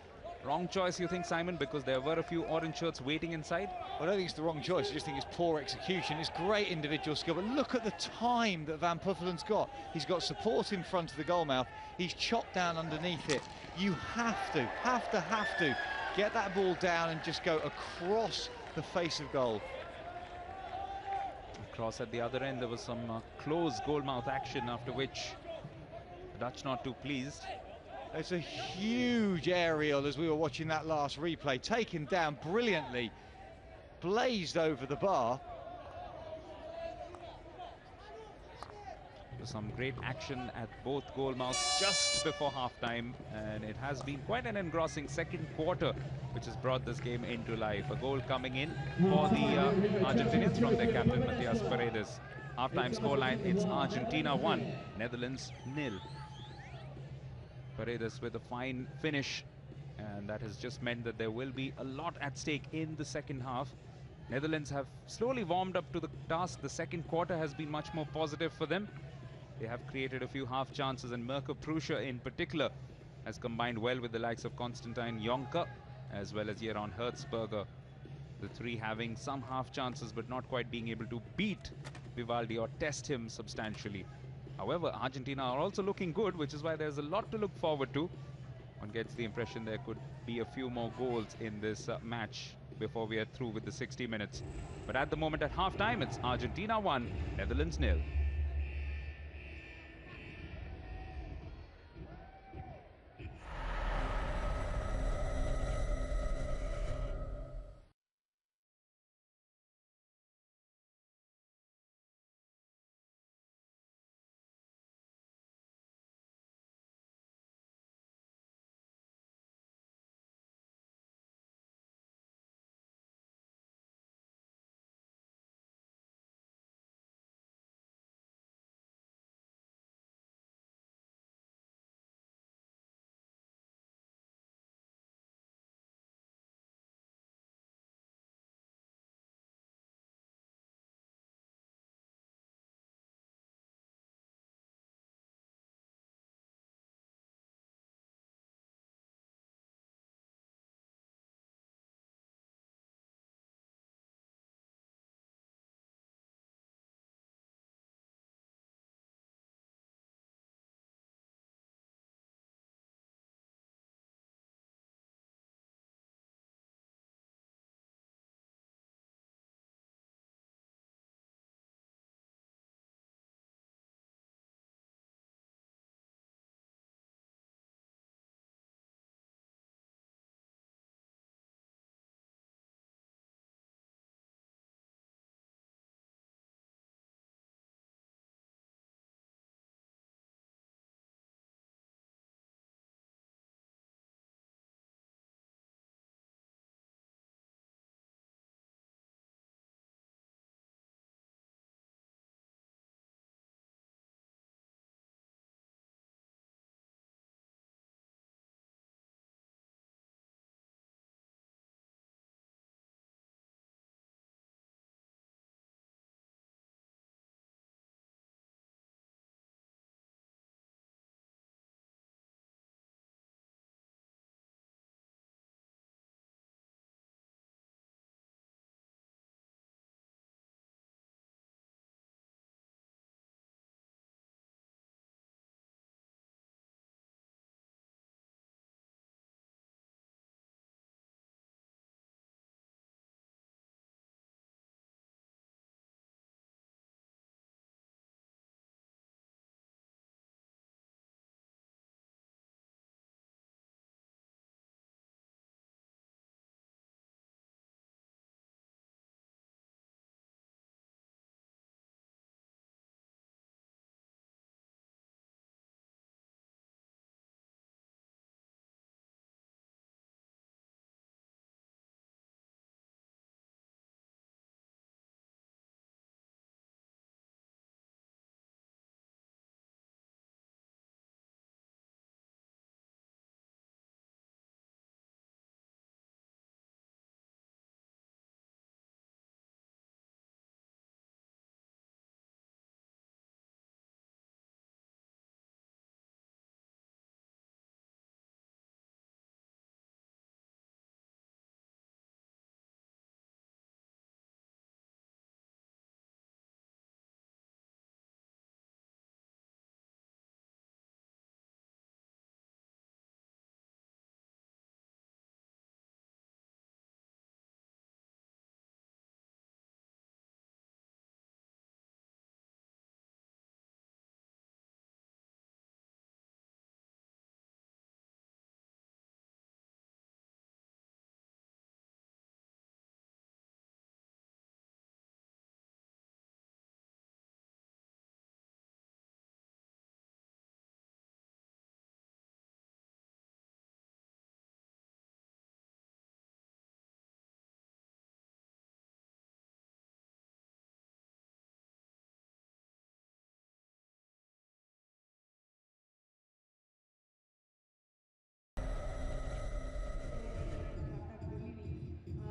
Wrong choice, you think, Simon, because there were a few orange shirts waiting inside? I don't think it's the wrong choice. I just think it's poor execution. It's great individual skill, but look at the time that Van Puffelen's got. He's got support in front of the goalmouth. He's chopped down underneath it. You have to get that ball down and just go across the face of goal. Across at the other end, there was some close goalmouth action, after which the Dutch not too pleased. It's a huge aerial as we were watching that last replay, taken down brilliantly, blazed over the bar. Some great action at both goalmouths just before halftime, and it has been quite an engrossing second quarter which has brought this game into life. A goal coming in for the Argentinians from their captain Matias Paredes. Halftime scoreline, it's Argentina 1, Netherlands 0. Paredes with a fine finish, and that has just meant that there will be a lot at stake in the second half. Netherlands have slowly warmed up to the task. The second quarter has been much more positive for them. They have created a few half chances, and Mirko Prussia in particular has combined well with the likes of Konstantin Jonker as well as Jeroen Hertzberger. The three having some half chances but not quite being able to beat Vivaldi or test him substantially. However, Argentina are also looking good, which is why there's a lot to look forward to. One gets the impression there could be a few more goals in this match before we are through with the 60 minutes. But at the moment at halftime, it's Argentina 1, Netherlands 0.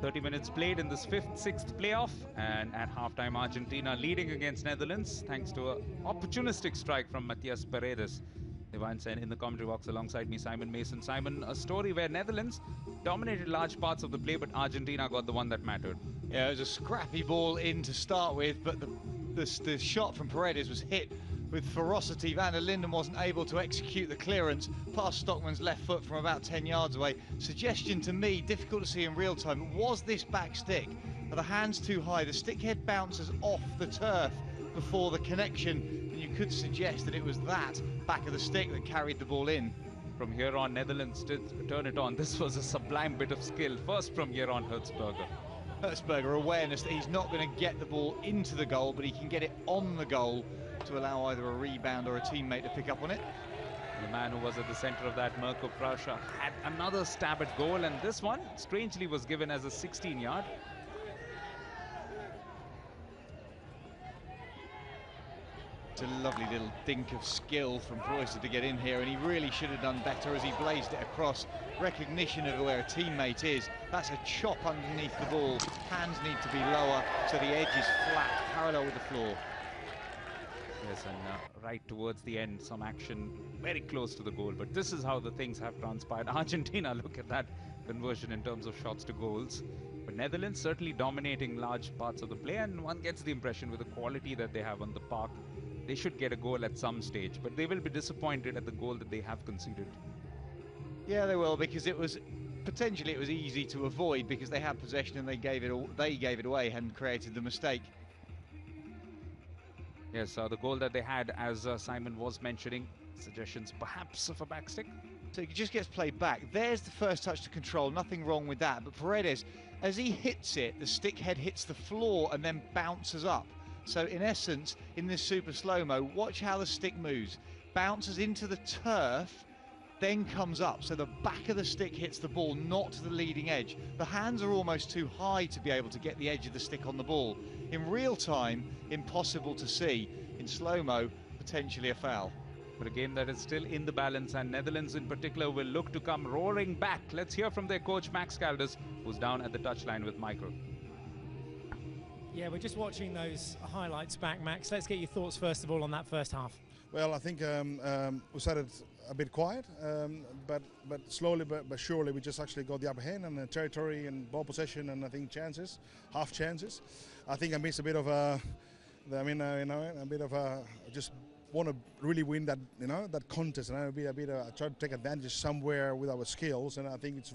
30 minutes played in this sixth playoff, and at halftime Argentina leading against Netherlands thanks to an opportunistic strike from Matias Paredes. Divine Sen in the commentary box alongside me, Simon Mason. Simon, a story where Netherlands dominated large parts of the play, but Argentina got the one that mattered. Yeah, it was a scrappy ball in to start with, but the shot from Paredes was hit with ferocity. Van der Linden wasn't able to execute the clearance past Stockman's left foot from about 10 yards away. Suggestion to me, difficult to see in real time, was this back stick? Are the hands too high? The stick head bounces off the turf before the connection, and you could suggest that it was that back of the stick that carried the ball in. From here on, Netherlands did turn it on. This was a sublime bit of skill. First from here on, Hertzberger. Hertzberger, awareness that he's not going to get the ball into the goal, but he can get it on the goal to allow either a rebound or a teammate to pick up on it. The man who was at the centre of that, Mirko Prasha, had another stab at goal, and this one, strangely, was given as a 16-yard. It's a lovely little dink of skill from Preußer to get in here, and he really should have done better as he blazed it across. Recognition of where a teammate is. That's a chop underneath the ball. Hands need to be lower so the edge is flat, parallel with the floor. Yes, and right towards the end, some action very close to the goal. But this is how the things have transpired. Argentina, look at that conversion in terms of shots to goals. But Netherlands certainly dominating large parts of the play, and one gets the impression with the quality that they have on the park, they should get a goal at some stage. But they will be disappointed at the goal that they have conceded. Yeah, they will, because it was potentially it was easy to avoid because they had possession and they gave it away, hadn't created the mistake. Yes, the goal that they had, as Simon was mentioning, suggestions perhaps of a backstick. So it just gets played back. There's the first touch to control, nothing wrong with that. But Paredes, as he hits it, the stick head hits the floor and then bounces up. So in essence, in this super slow-mo, watch how the stick moves. Bounces into the turf, then comes up. So the back of the stick hits the ball, not the leading edge. The hands are almost too high to be able to get the edge of the stick on the ball. In real time, impossible to see. In slow-mo, potentially a foul. But a game that is still in the balance, and Netherlands in particular will look to come roaring back. Let's hear from their coach, Max Caldas, who's down at the touchline with Michael. Yeah, we're just watching those highlights back, Max. Let's get your thoughts first of all on that first half. Well, I think we started a bit quiet, but slowly but surely we just actually got the upper hand and territory and ball possession and I think chances, half chances. I think I missed a bit of a, just want to really win that, that contest, and I try to take advantage somewhere with our skills, and I think it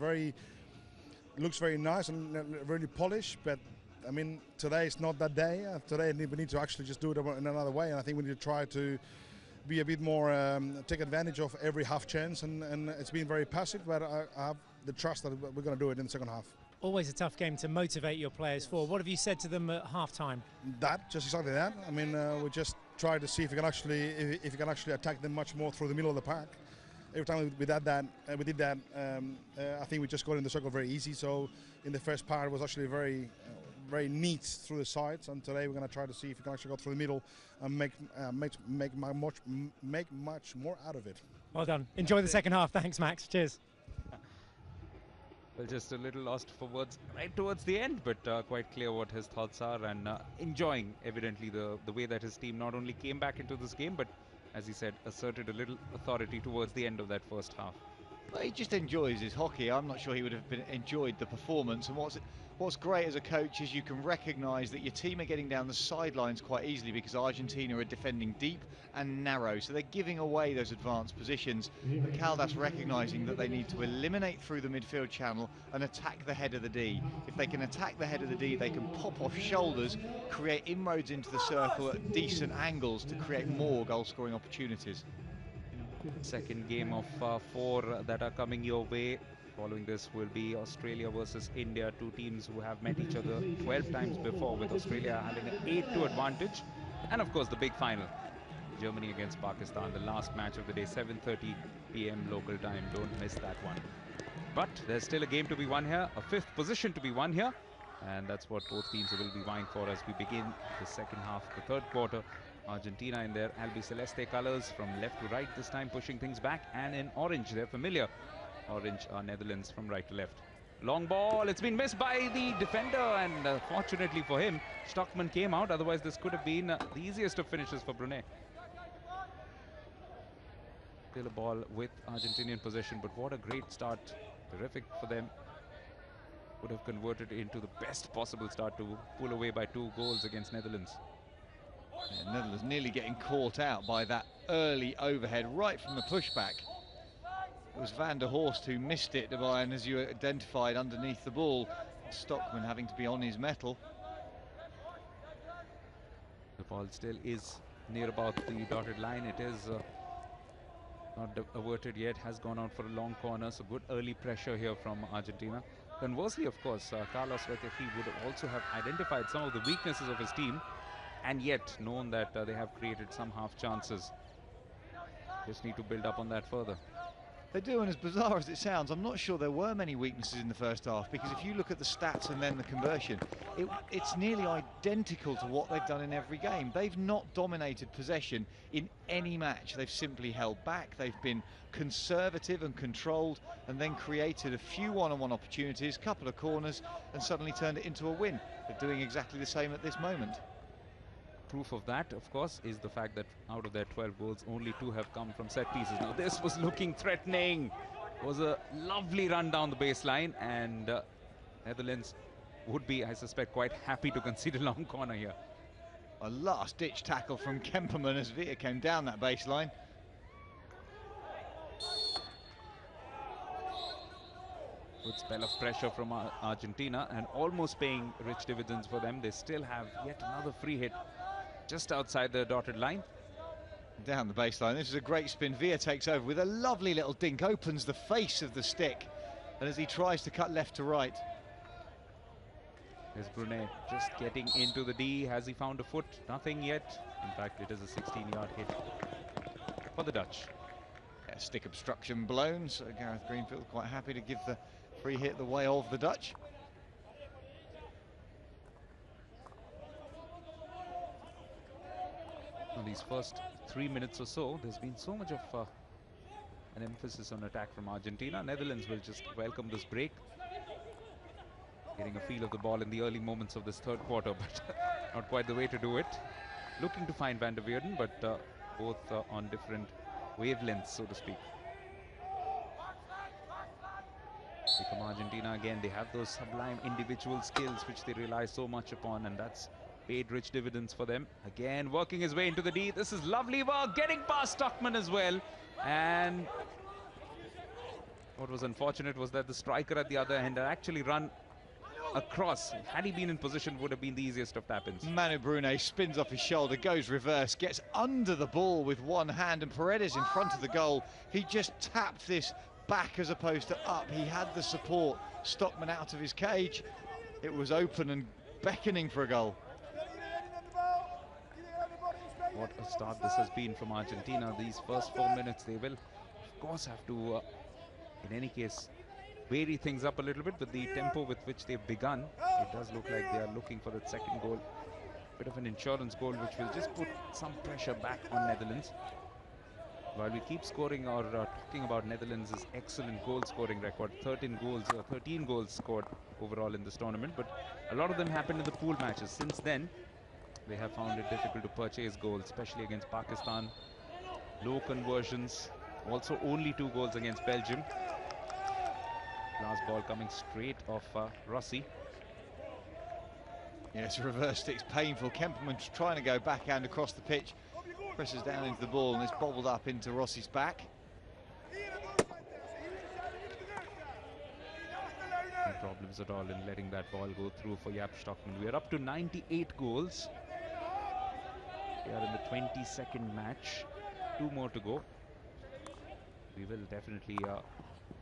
looks very nice and really polished, but I mean, today is not that day. Today we need to actually just do it in another way, and I think we need to try to be a bit more, take advantage of every half chance, and it's been very passive, but I have the trust that we're going to do it in the second half. Always a tough game to motivate your players for. What have you said to them at half-time? Just exactly that. I mean, we just try to see if we can actually attack them much more through the middle of the park. Every time we did that, I think we just got in the circle very easy. So in the first part, it was actually very neat through the sides, and today we're going to try to see if we can actually go through the middle and make much more out of it. Well done. Enjoy the second half. Thanks, Max. Cheers. Well, just a little lost for words right towards the end, but quite clear what his thoughts are, and enjoying evidently the way that his team not only came back into this game, but as he said, asserted a little authority towards the end of that first half. Well, he just enjoys his hockey. I'm not sure he would have enjoyed the performance. And what's great as a coach is you can recognise that your team are getting down the sidelines quite easily because Argentina are defending deep and narrow. So they're giving away those advanced positions. But Caldas recognising that they need to eliminate through the midfield channel and attack the head of the D. If they can attack the head of the D, they can pop off shoulders, create inroads into the circle at decent angles to create more goal-scoring opportunities. Second game of 4 that are coming your way. Following this will be Australia versus India, two teams who have met each other 12 times before, with Australia having an 8-2 advantage. And of course the big final, Germany against Pakistan, the last match of the day, 7:30 p.m. local time. Don't miss that one. But there's still a game to be won here, a 5th position to be won here, and that's what both teams will be vying for as we begin the second half, the third quarter. Argentina in their albiceleste colors from left to right this time, pushing things back, and in orange, their familiar orange, Netherlands from right to left. Long ball, it's been missed by the defender, and fortunately for him, Stockman came out. Otherwise, this could have been the easiest of finishes for Brunei. Still a ball with Argentinian possession, but what a great start. Terrific for them. Would have converted into the best possible start to pull away by 2 goals against Netherlands. Yeah, Netherlands nearly getting caught out by that early overhead right from the pushback. It was Van der Horst who missed it, and as you identified, underneath the ball, Stockman having to be on his mettle. The ball still is near about the dotted line. It is not averted yet, has gone out for a long corner, so good early pressure here from Argentina. Conversely, of course, Carlos Retefi would also have identified some of the weaknesses of his team and yet known that they have created some half chances. Just need to build up on that further. They do, and as bizarre as it sounds, I'm not sure there were many weaknesses in the first half, because if you look at the stats and then the conversion, it's nearly identical to what they've done in every game. They've not dominated possession in any match. They've simply held back, they've been conservative and controlled, and then created a few one-on-one opportunities, couple of corners, and suddenly turned it into a win. They're doing exactly the same at this moment. Proof of that, of course, is the fact that out of their 12 goals, only 2 have come from set pieces. Now, this was looking threatening. It was a lovely run down the baseline, and Netherlands would be, I suspect, quite happy to concede a long corner here. A last-ditch tackle from Kemperman as Via came down that baseline. Good spell of pressure from Argentina, and almost paying rich dividends for them. They still have yet another free hit just outside the dotted line. Down the baseline, this is a great spin. Via takes over with a lovely little dink, opens the face of the stick, and as he tries to cut left to right. There's Brunei just getting into the D. Has he found a foot? Nothing yet. In fact, it is a 16-yard hit for the Dutch. Yeah, stick obstruction blown, so Gareth Greenfield quite happy to give the free hit the way of the Dutch. In these first 3 minutes or so, there's been so much of an emphasis on attack from Argentina. Netherlands will just welcome this break. Getting a feel of the ball in the early moments of this third quarter, but not quite the way to do it. Looking to find Van der Weerden, but both on different wavelengths, so to speak. Here come Argentina again. They have those sublime individual skills which they rely so much upon, and that's paid rich dividends for them. Again, working his way into the D. This is lovely work, getting past Stockman as well. And what was unfortunate was that the striker at the other end had actually run across. Had he been in position, would have been the easiest of tap-ins. Manu Brunei spins off his shoulder, goes reverse, gets under the ball with one hand, and Paredes in front of the goal. He just tapped this back as opposed to up. He had the support. Stockman out of his cage. It was open and beckoning for a goal. What a start this has been from Argentina. These first 4 minutes, they will, of course, have to, in any case, vary things up a little bit with the tempo with which they've begun. It does look like they are looking for that second goal. Bit of an insurance goal which will just put some pressure back on Netherlands. While we keep scoring or talking about Netherlands' excellent goal scoring record, 13 goals scored overall in this tournament, but a lot of them happened in the pool matches. Since then, they have found it difficult to purchase goals, especially against Pakistan. Low conversions, also only 2 goals against Belgium. Last ball coming straight off Rossi. Yes, reverse stick's painful. Kemperman's trying to go backhand across the pitch. Presses down into the ball and it's bobbled up into Rossi's back. No problems at all in letting that ball go through for Jaap Stockman. We are up to 98 goals. We are in the 22nd match. 2 more to go. We will definitely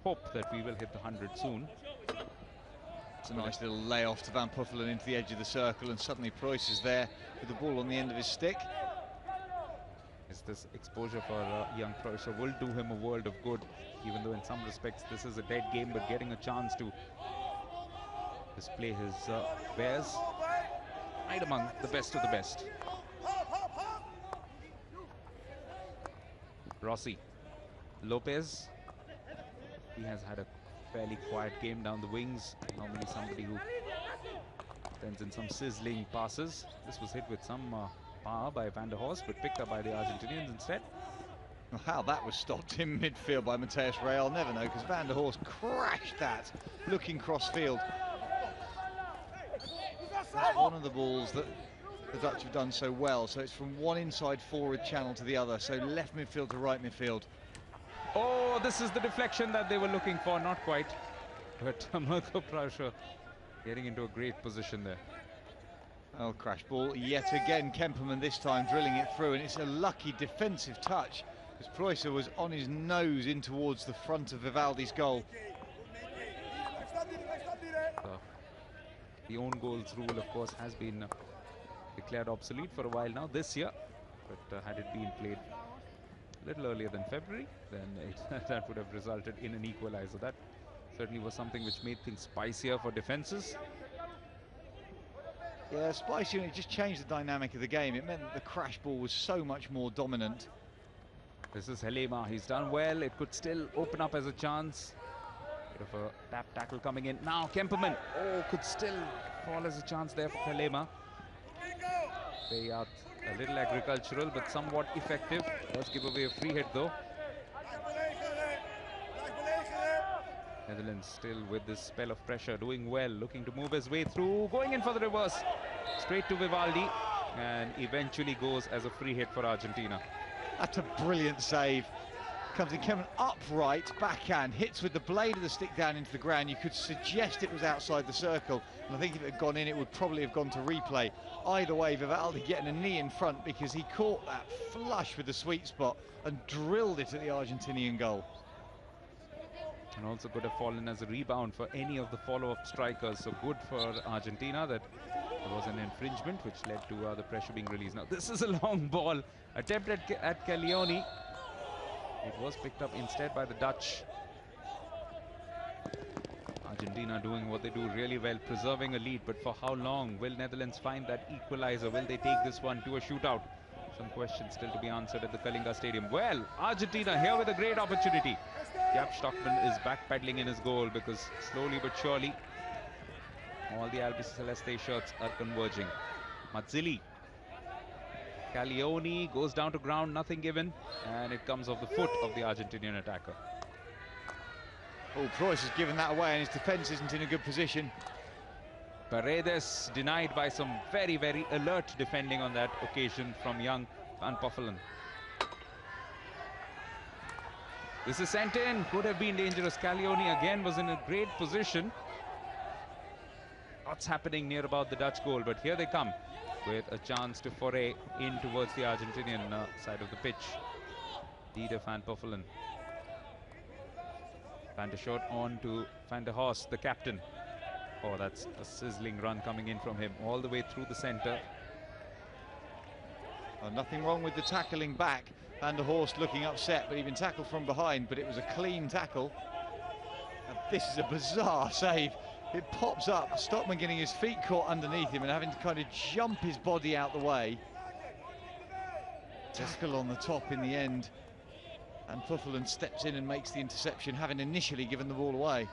hope that we will hit the 100 soon. It's a nice little layoff to Van Puffelen into the edge of the circle, and suddenly Preuss is there with the ball on the end of his stick. This exposure for young Preuss will do him a world of good, even though in some respects this is a dead game, but getting a chance to display his wares right among the best of the best. Rossi, Lopez, he has had a fairly quiet game down the wings. Normally somebody who sends in some sizzling passes. This was hit with some power by Van der Horst, but picked up by the Argentinians instead. Well, how that was stopped in midfield by Mateus Rey, I'll never know, because Van der Horst crashed that, looking cross-field. That's one of the balls that the Dutch have done so well. So it's from one inside forward channel to the other, so left midfield to right midfield. Oh, this is the deflection that they were looking for, not quite. But Mirko Prauscher getting into a great position there. Oh, crash ball yet again. Kemperman this time drilling it through, and it's a lucky defensive touch, because Preußer was on his nose in towards the front of Vivaldi's goal. The own goals rule, of course, has been declared obsolete for a while now this year, but had it been played a little earlier than February, then that would have resulted in an equalizer. That certainly was something which made things spicier for defenses. Yeah, spicy, and it just changed the dynamic of the game. It meant that the crash ball was so much more dominant. This is Helema. He's done well. It could still open up as a chance. Bit of a tap tackle coming in. Now Kemperman. Oh, could still fall as a chance there for Helema. They are a little agricultural, but somewhat effective. Does give away a free hit though. Netherlands still with this spell of pressure, doing well, looking to move his way through, going in for the reverse. Straight to Vivaldi, and eventually goes as a free hit for Argentina. That's a brilliant save. Comes in, Kemperman upright, backhand, hits with the blade of the stick down into the ground. You could suggest it was outside the circle, and I think if it had gone in, it would probably have gone to replay. Either way, Vivaldi getting a knee in front, because he caught that flush with the sweet spot and drilled it at the Argentinian goal. And also could have fallen as a rebound for any of the follow-up strikers. So good for Argentina that there was an infringement which led to the pressure being released. Now this is a long ball attempted at Caglioni. It was picked up instead by the Dutch. Argentina doing what they do really well, preserving a lead, but for how long? Will Netherlands find that equalizer? Will they take this one to a shootout? Some questions still to be answered at the Kalinga Stadium. Well, Argentina here with a great opportunity. Jaap Stockman is backpedaling in his goal, because slowly but surely all the Albiceleste shirts are converging. Mazzilli. Caglioni goes down to ground, nothing given, and it comes off the foot of the Argentinian attacker. Oh, Preuss has given that away, and his defence isn't in a good position. Paredes denied by some very, very alert defending on that occasion from young Van Poffelen. This is sent in, could have been dangerous. Caglioni again was in a great position. Lots happening near about the Dutch goal, but here they come with a chance to foray in towards the Argentinian side of the pitch. Dieder Van Poffelen. Van der Schot on to Van der Horst, the captain. Oh, that's a sizzling run coming in from him all the way through the centre. Oh, nothing wrong with the tackling back. Van der Horst looking upset, but he'd been tackled from behind, but it was a clean tackle. And this is a bizarre save. It pops up, Stockman getting his feet caught underneath him and having to kind of jump his body out the way. Tackle on the top in the end. And Poffelen steps in and makes the interception, having initially given the ball away.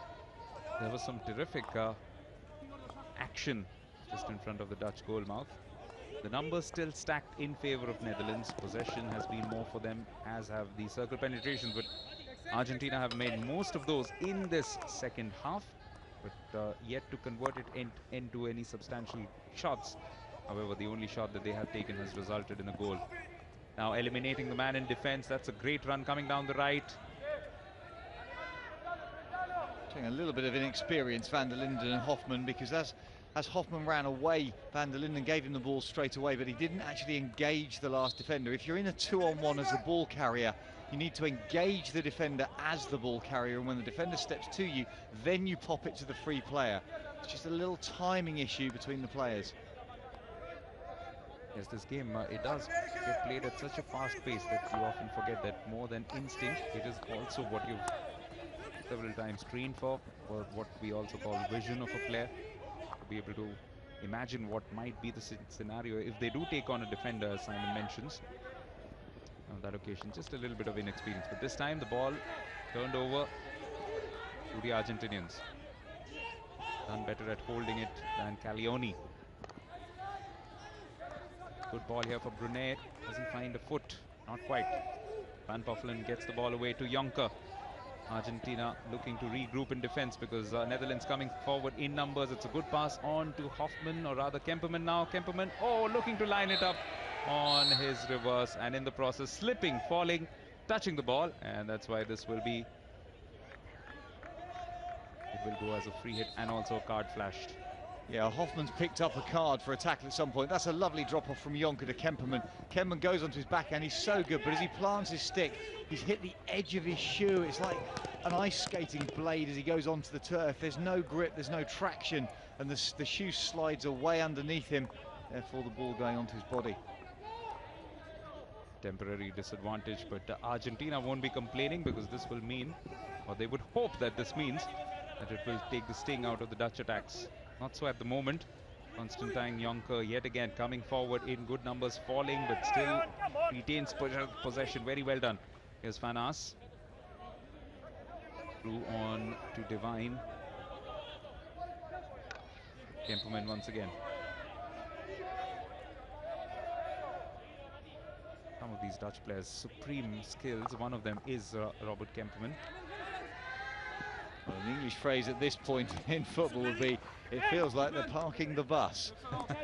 There was some terrific action just in front of the Dutch goal mouth. The numbers still stacked in favour of Netherlands. Possession has been more for them, as have the circle penetrations, but Argentina have made most of those in this second half, but yet to convert it into any substantial shots. However, the only shot that they have taken has resulted in a goal. Now eliminating the man in defence. That's a great run coming down the right. Showing a little bit of inexperience, Van der Linden and Hoffman, because as Hoffman ran away, Van der Linden gave him the ball straight away, but he didn't actually engage the last defender. If you're in a 2-on-1 as a ball carrier, you need to engage the defender as the ball carrier, and when the defender steps to you, then you pop it to the free player. It's just a little timing issue between the players. Yes, this game, it does get played at such a fast pace that you often forget that more than instinct, it is also what you've several times trained for, or what we also call vision of a player, to be able to imagine what might be the scenario if they do take on a defender, as Simon mentions. On that occasion, just a little bit of inexperience, but this time the ball turned over to to the Argentinians. Done better at holding it than Caglioni. Good ball here for Brunet. Does he find a foot? Not quite. Van Poffelen gets the ball away to Jonker. Argentina looking to regroup in defense because Netherlands coming forward in numbers. It's a good pass on to Hoffman, or rather Kemperman now. Kemperman, looking to line it up on his reverse, and in the process slipping, falling, touching the ball, and that's why this will be, it will go as a free hit and also a card flashed. Yeah, Hoffman's picked up a card for a tackle at some point. That's a lovely drop off from Jonker to Kemperman. Kemperman goes onto his backhand. He's so good, but as he plants his stick, he's hit the edge of his shoe. It's like an ice skating blade as he goes onto the turf. There's no grip, there's no traction, and the shoe slides away underneath him. Therefore, the ball going onto his body. Temporary disadvantage, but Argentina won't be complaining because this will mean, or they would hope that this means, that it will take the sting out of the Dutch attacks. Not so at the moment. Constantine Jonker yet again coming forward in good numbers, falling but still retains possession. Very well done. Here's Van Aas. Through on to Divine. Kemperman once again. Some of these Dutch players, supreme skills. One of them is Robert Kemperman. Well, an English phrase at this point in football would be, it feels like they're parking the bus.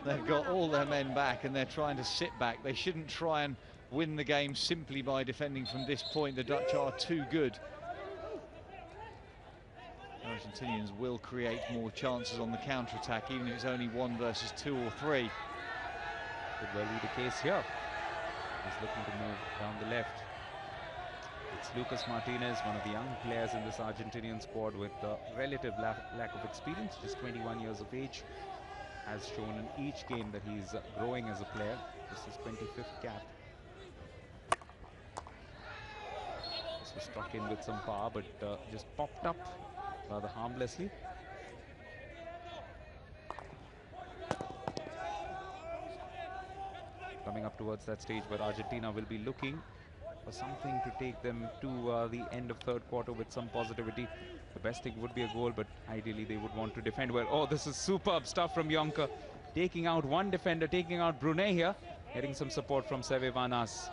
They've got all their men back and they're trying to sit back. They shouldn't try and win the game simply by defending from this point. The Dutch are too good. Argentinians will create more chances on the counter-attack, even if it's only 1 versus 2 or 3. Could well be the case here. He's looking to move down the left. It's Lucas Martinez, one of the young players in this Argentinian squad with a relative lack of experience, just 21 years of age. Has shown in each game that he's growing as a player. This is 25th cap. This was struck in with some power, but just popped up rather harmlessly. Coming up towards that stage where Argentina will be looking for something to take them to the end of third quarter with some positivity. The best thing would be a goal, but ideally they would want to defend well. Oh, this is superb stuff from Jonker. Taking out one defender, taking out Brunet here. Getting some support from Seve Van Aas.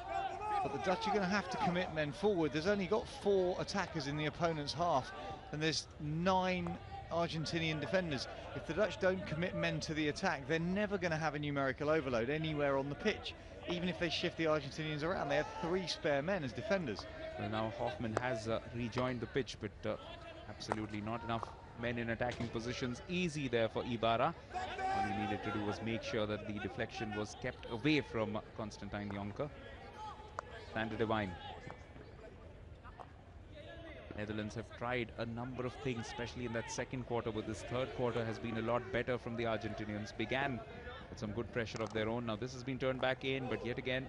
But the Dutch are going to have to commit men forward. There's only got 4 attackers in the opponent's half, and there's 9 Argentinian defenders. If the Dutch don't commit men to the attack, they're never going to have a numerical overload anywhere on the pitch. Even if they shift the Argentinians around, they have 3 spare men as defenders. Well, now Hoffman has rejoined the pitch, but absolutely not enough men in attacking positions. Easy there for Ibarra. All he needed to do was make sure that the deflection was kept away from Constantine Jonker. Sander Divine. Netherlands have tried a number of things, especially in that second quarter, but this third quarter has been a lot better from the Argentinians. Began with some good pressure of their own. Now this has been turned back in, but yet again,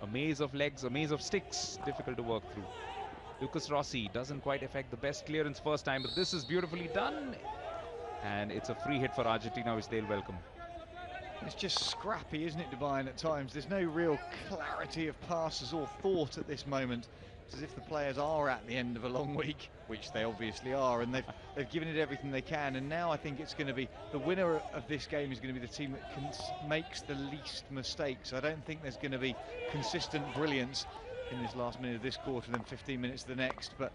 a maze of legs, a maze of sticks, difficult to work through. Lucas Rossi doesn't quite affect the best clearance first time, but this is beautifully done. And it's a free hit for Argentina, which they'll welcome. It's just scrappy, isn't it, Divine, at times? There's no real clarity of passes or thought at this moment. It's as if the players are at the end of a long week, which they obviously are, and they've given it everything they can. And now I think it's going to be the winner of this game is going to be the team that makes the least mistakes. I don't think there's going to be consistent brilliance in this last minute of this quarter, then 15 minutes of the next. But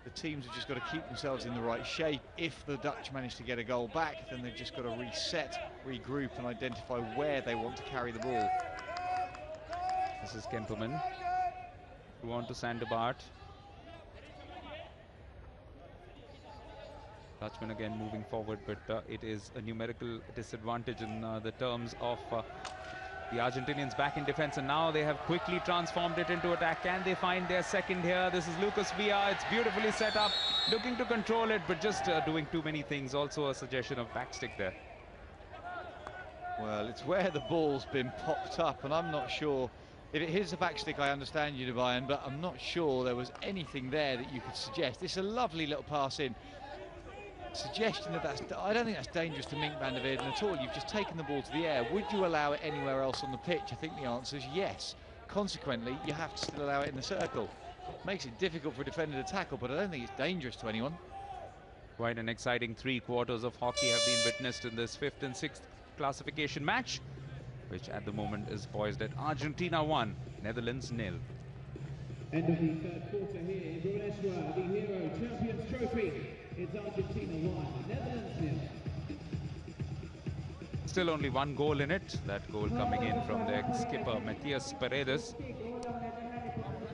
the teams have just got to keep themselves in the right shape. If the Dutch manage to get a goal back, then they've just got to reset, regroup, and identify where they want to carry the ball. This is Kemperman. Through on to Sander Bart. Dutchman again moving forward, but it is a numerical disadvantage in the terms of the Argentinians back in defense, and now they have quickly transformed it into attack. Can they find their second here? This is Lucas Villa. It's beautifully set up, looking to control it, but just doing too many things. Also a suggestion of backstick there. Well, it's where the ball's been popped up, and I'm not sure. If it hits a backstick, I understand you, Divine, but I'm not sure there was anything there that you could suggest. It's a lovely little pass in. Suggestion that I don't think that's dangerous to Mink van der Weerden at all. You've just taken the ball to the air. Would you allow it anywhere else on the pitch? I think the answer is yes. Consequently, you have to still allow it in the circle. Makes it difficult for a defender to tackle, but I don't think it's dangerous to anyone. Quite an exciting 3 quarters of hockey have been witnessed in this 5th and 6th classification match, which at the moment is poised at Argentina 1, Netherlands 0. End of the third quarter here in Brescia, the Hero Champions Trophy. It's Argentina 1, Netherlands 0. Still only 1 goal in it. That goal coming in from their skipper Matthias Paredes.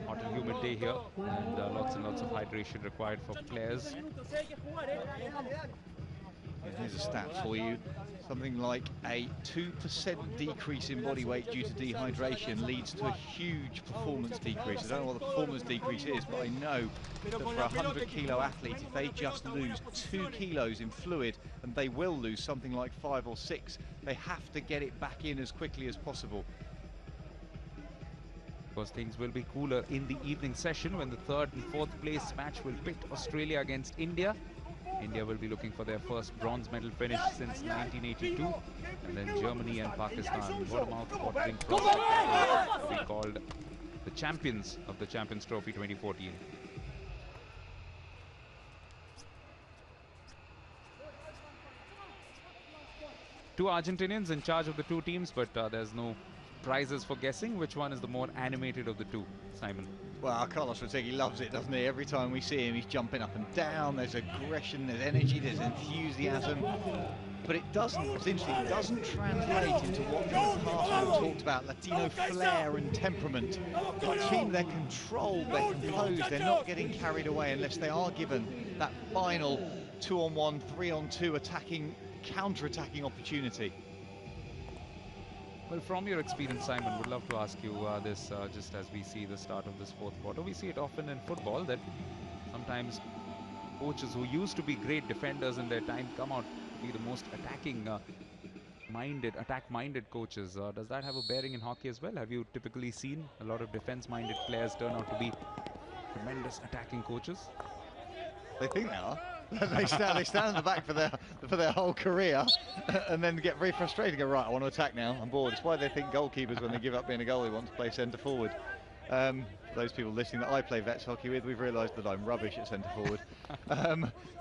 Hot and humid day here, and lots and lots of hydration required for players. Here's a stat for you. Something like a 2% decrease in body weight due to dehydration leads to a huge performance decrease. I don't know what the performance decrease is, but I know that for a 100-kilo athlete, if they just lose 2 kilos in fluid, and they will lose something like 5 or 6, they have to get it back in as quickly as possible. Of course, things will be cooler in the evening session when the 3rd and 4th place match will pit Australia against India. India will be looking for their first bronze medal finish since 1982, and then Germany and Pakistan. What a mouth-watering prospect that will be called the champions of the Champions Trophy 2014. Two Argentinians in charge of the 2 teams, but there's no prizes for guessing which one is the more animated of the 2, Simon. Well, Carlos Retegi loves it, doesn't he? Every time we see him, he's jumping up and down. There's aggression, there's energy, there's enthusiasm. But it doesn't, what's interesting, it doesn't translate into what in the past we've talked about, Latino flair and temperament. The team, they're controlled, they're composed, they're not getting carried away unless they are given that final 2-on-1, 3-on-2 attacking, counter-attacking opportunity. Well, from your experience, Simon, would love to ask you this just as we see the start of this 4th quarter. We see it often in football that sometimes coaches who used to be great defenders in their time come out to be the most attack-minded coaches. Does that have a bearing in hockey as well? Have you typically seen a lot of defense-minded players turn out to be tremendous attacking coaches? They think they are. they stand in the back for their whole career, and then get very frustrated. Go, right, I want to attack now. I'm bored. It's why they think goalkeepers, when they give up being a goalie, want to play centre forward. For those people listening that I play vets hockey with, we've realised that I'm rubbish at centre forward.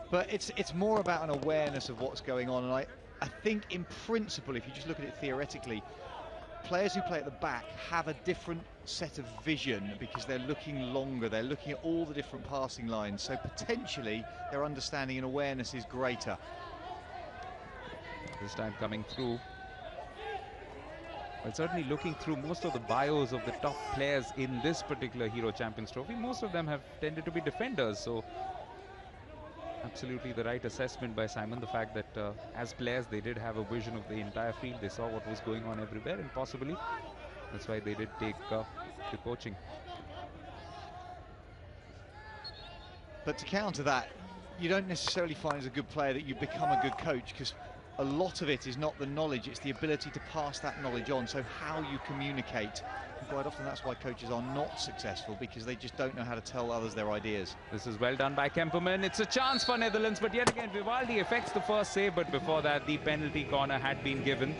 But it's more about an awareness of what's going on, and I think in principle, if you just look at it theoretically, players who play at the back have a different set of vision because they're looking longer, they're looking at all the different passing lines, so potentially their understanding and awareness is greater. This time coming through, well, certainly looking through most of the bios of the top players in this particular Hero Champions Trophy, most of them have tended to be defenders, so absolutely the right assessment by Simon. The fact that as players they did have a vision of the entire field, they saw what was going on everywhere, and possibly that's why they did take to coaching. But to counter that, you don't necessarily find as a good player that you become a good coach, because a lot of it is not the knowledge, it's the ability to pass that knowledge on, so how you communicate. And quite often that's why coaches are not successful, because they just don't know how to tell others their ideas. This is well done by Kemperman. It's a chance for Netherlands, but yet again Vivaldi effects the first save, but before that the penalty corner had been given.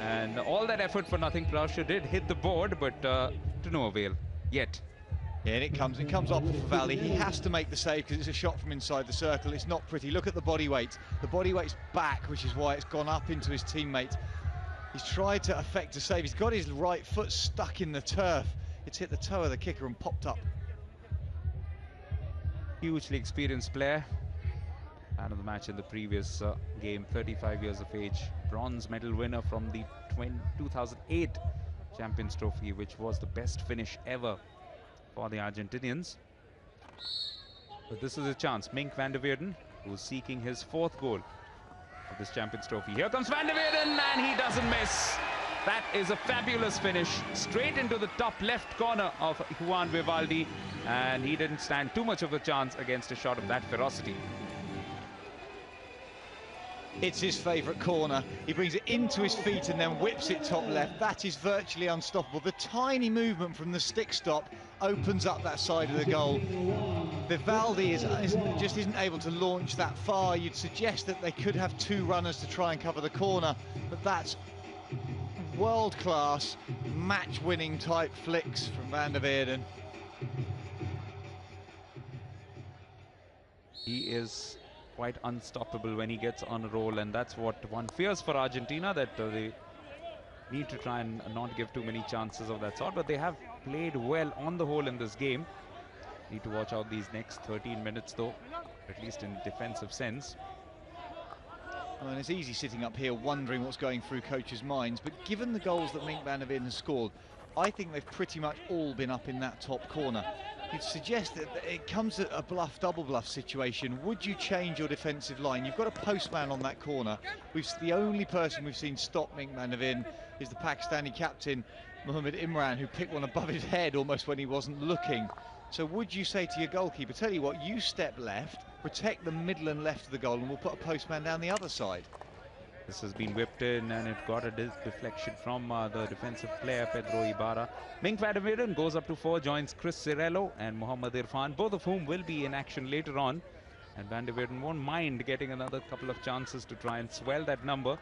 And all that effort for nothing. Prussia did hit the board, but to no avail yet. Yeah, and it comes off for Vivaldi. He has to make the save because it's a shot from inside the circle. It's not pretty. Look at the body weight. The body weight's back, which is why it's gone up into his teammate. He's tried to effect a save. He's got his right foot stuck in the turf. It's hit the toe of the kicker and popped up. Hugely experienced player. Man of the match in the previous game, 35 years of age. Bronze medal winner from the 2008 Champions Trophy, which was the best finish ever for the Argentinians. But this is a chance. Mink van der Weerden, who's seeking his 4th goal of this Champions Trophy. Here comes van der Weerden, and he doesn't miss. That is a fabulous finish. Straight into the top left corner of Juan Vivaldi, and he didn't stand too much of a chance against a shot of that ferocity. It's his favourite corner. He brings it into his feet and then whips it top left. That is virtually unstoppable. The tiny movement from the stick stop opens up that side of the goal. Vivaldi just isn't able to launch that far. You'd suggest that they could have 2 runners to try and cover the corner, but that's world-class, match-winning type flicks from van der Weerden. He is quite unstoppable when he gets on a roll, and that's what one fears for Argentina, that they need to try and not give too many chances of that sort. But they have played well on the whole in this game. Need to watch out these next 13 minutes though, at least in defensive sense. I mean, it's easy sitting up here wondering what's going through coaches' minds, but given the goals that Mink van der Ven has scored, I think they've pretty much all been up in that top corner. You'd suggest that it comes at a bluff, double bluff situation. Would you change your defensive line? You've got a postman on that corner. The only person we've seen stop Mink van der Ven is the Pakistani captain, Mohammad Imran, who picked one above his head almost when he wasn't looking. So would you say to your goalkeeper, tell you what, you step left, protect the middle and left of the goal, and we'll put a postman down the other side? This has been whipped in, and it got a deflection from the defensive player, Pedro Ibarra. Mink van der Ven goes up to 4, joins Chris Cirello and Mohammad Irfan, both of whom will be in action later on. And van der Ven won't mind getting another couple of chances to try and swell that number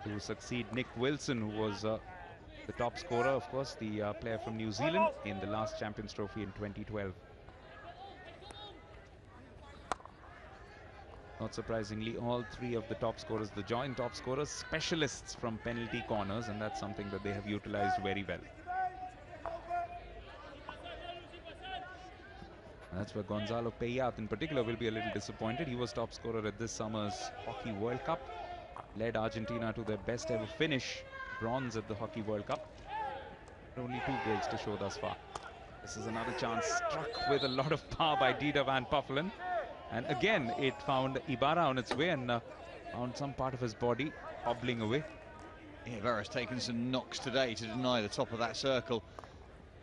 to succeed Nick Wilson, who was the top scorer, of course, the player from New Zealand in the last Champions Trophy in 2012. Not surprisingly, all three of the top scorers, the joint top scorers, specialists from penalty corners, and that's something that they have utilized very well. That's where Gonzalo Payat in particular will be a little disappointed. He was top scorer at this summer's Hockey World Cup, led Argentina to their best ever finish, bronze at the Hockey World Cup. Only 2 goals to show thus far. This is another chance, struck with a lot of power by Dieter van Puffelen. And again, it found Ibarra on its way and found some part of his body hobbling away. Yeah, Ibarra's taken some knocks today to deny the top of that circle.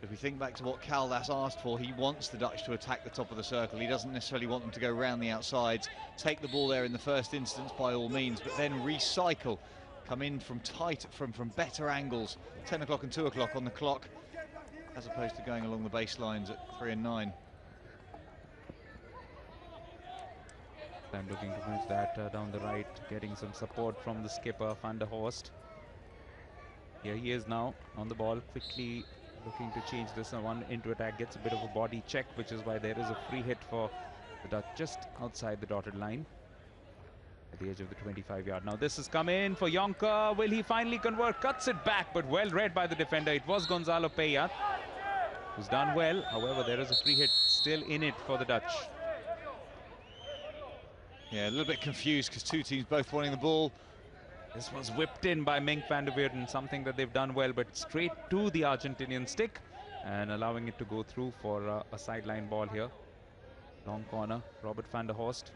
If we think back to what Caldas asked for, he wants the Dutch to attack the top of the circle. He doesn't necessarily want them to go round the outsides, take the ball there in the first instance by all means, but then recycle, come in from from better angles, 10 o'clock and 2 o'clock on the clock, as opposed to going along the baselines at 3 and 9. I'm looking to move that down the right, getting some support from the skipper, Van der Horst. Here he is now on the ball, quickly looking to change this one into attack, gets a bit of a body check, which is why there is a free hit for the Dutch just outside the dotted line at the edge of the 25-yard. Now this has come in for Jonker. Will he finally convert? Cuts it back, but well read by the defender. It was Gonzalo Payat who's done well. However, there is a free hit still in it for the Dutch. Yeah, a little bit confused because two teams both wanting the ball. This was whipped in by Mink van der Ven, something that they've done well, but straight to the Argentinian stick and allowing it to go through for a sideline ball here. Long corner, Robert van der Horst.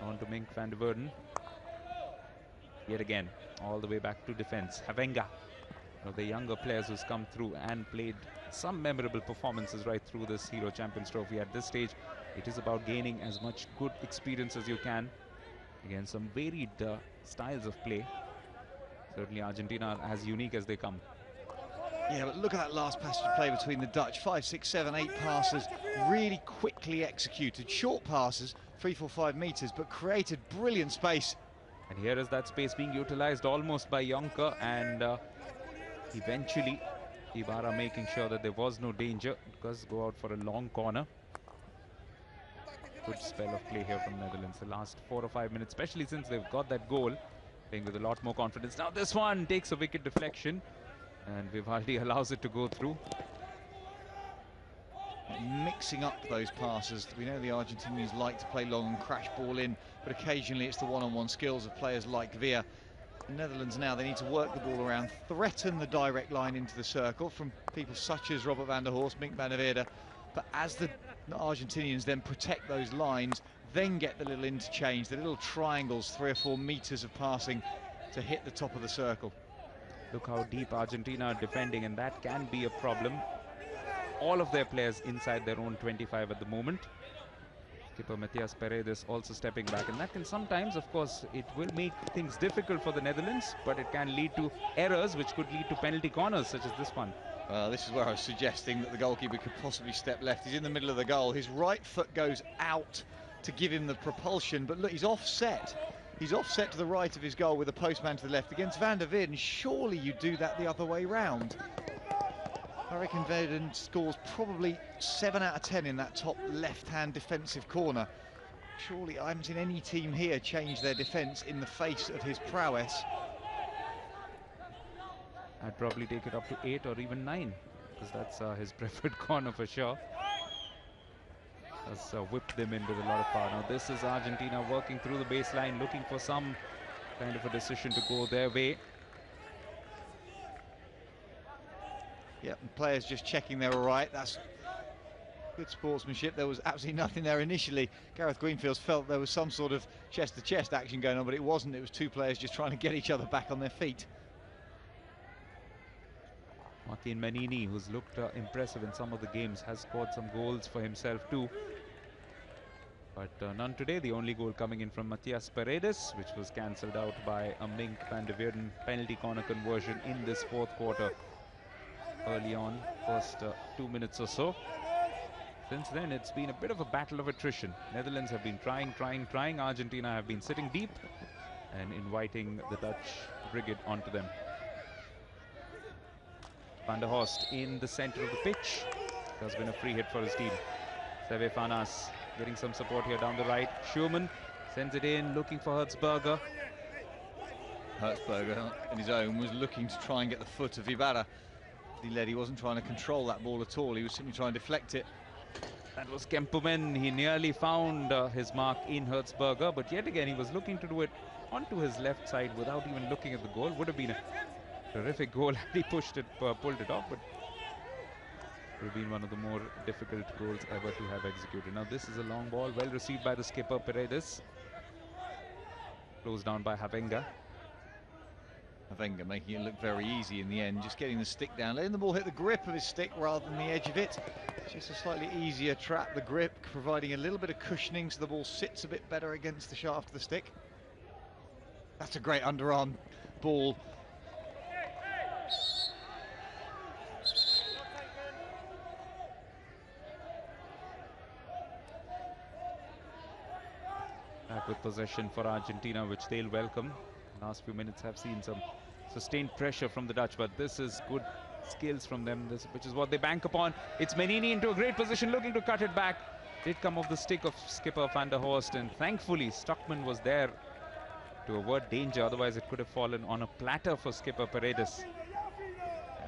On to Mink van der Ven. Yet again, all the way back to defense. Havenga, one of the younger players who's come through and played some memorable performances right through this Hero Champions Trophy. At this stage, it is about gaining as much good experience as you can. Again, some varied styles of play. Certainly Argentina are as unique as they come. Yeah, but look at that last passage of play between the Dutch. 5, 6, 7, 8 passes, really quickly executed. Short passes, 3, 4, 5 meters, but created brilliant space. And here is that space being utilized almost by Jonker, and eventually Ibarra making sure that there was no danger. It does go out for a long corner. Good spell of play here from Netherlands the last 4 or 5 minutes, especially since they've got that goal, playing with a lot more confidence. Now this one takes a wicket deflection and Vivaldi allows it to go through. Mixing up those passes. We know the Argentinians like to play long and crash ball in, but occasionally it's the one-on-one skills of players like Villa. The Netherlands now, they need to work the ball around, threaten the direct line into the circle from people such as Robert van der Horst, Mink van der Ven, but as the Argentinians then protect those lines, then get the little interchange, the little triangles, 3 or 4 meters of passing to hit the top of the circle. Look how deep Argentina are defending, and that can be a problem. All of their players inside their own 25 at the moment. Skipper Matias Paredes also stepping back, and that can sometimes, of course, it will make things difficult for the Netherlands, but it can lead to errors which could lead to penalty corners such as this one. This is where I was suggesting that the goalkeeper could possibly step left. He's in the middle of the goal. His right foot goes out to give him the propulsion, but look, he's offset. He's offset to the right of his goal with the postman to the left. Against Van der Ven, surely you do that the other way round. I reckon Verden scores probably 7 out of 10 in that top left-hand defensive corner. Surely I haven't seen any team here change their defence in the face of his prowess. I'd probably take it up to 8 or even 9, because that's his preferred corner for sure. Has whipped them in with a lot of power. Now this is Argentina working through the baseline, looking for some kind of a decision to go their way. Yep, and players just checking they're all right. That's good sportsmanship. There was absolutely nothing there initially. Gareth Greenfields felt there was some sort of chest-to-chest action going on, but it wasn't. It was two players just trying to get each other back on their feet. Joaquin Manini, who's looked impressive in some of the games, has scored some goals for himself too. But none today. The only goal coming in from Matthias Paredes, which was cancelled out by a Mink van der Weerden penalty corner conversion in this fourth quarter. Early on, first 2 minutes or so. Since then, it's been a bit of a battle of attrition. Netherlands have been trying. Argentina have been sitting deep and inviting the Dutch brigade onto them. Van der Horst in the center of the pitch. There's been a free hit for his team. Seve Fanas getting some support here down the right. Schumann sends it in, looking for Hertzberger. Hertzberger in his own was looking to try and get the foot of Ibarra. He wasn't trying to control that ball at all. He was simply trying to deflect it. That was Kempumen. He nearly found his mark in Hertzberger, but yet again he was looking to do it onto his left side without even looking at the goal. Would have been a terrific goal had he pulled it off, but it would have been one of the more difficult goals ever to have executed. Now this is a long ball, well received by the skipper Paredes. Closed down by Havenga. Havenga making it look very easy in the end, just getting the stick down, letting the ball hit the grip of his stick rather than the edge of it. Just a slightly easier trap, the grip, providing a little bit of cushioning so the ball sits a bit better against the shaft of the stick. That's a great underarm ball. Back with possession for Argentina, which they'll welcome. Last few minutes have seen some sustained pressure from the Dutch, but this is good skills from them, which is what they bank upon. It's Manini into a great position, looking to cut it back. Did come off the stick of skipper Van der Horst, and thankfully Stockman was there to avert danger. Otherwise it could have fallen on a platter for skipper Paredes.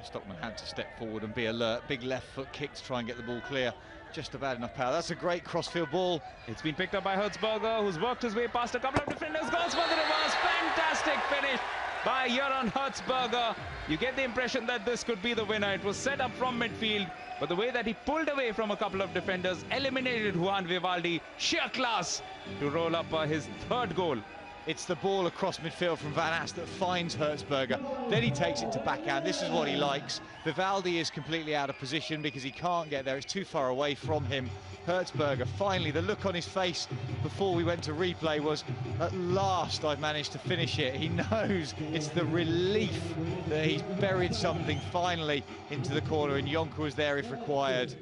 Stockman had to step forward and be alert. Big left foot kick to try and get the ball clear. Just about enough power. That's a great crossfield ball. It's been picked up by Hertzberger, who's worked his way past a couple of defenders. Goes for the reverse. Fantastic finish by Jeroen Hertzberger. You get the impression that this could be the winner. It was set up from midfield, but the way that he pulled away from a couple of defenders, eliminated Juan Vivaldi. Sheer class to roll up his third goal. It's the ball across midfield from Van Ast that finds Hertzberger. Then he takes it to backhand. This is what he likes. Vivaldi is completely out of position because he can't get there. It's too far away from him. Hertzberger, finally, the look on his face before we went to replay was, at last I've managed to finish it. He knows it's the relief that he's buried something finally into the corner, and Jonker was there if required.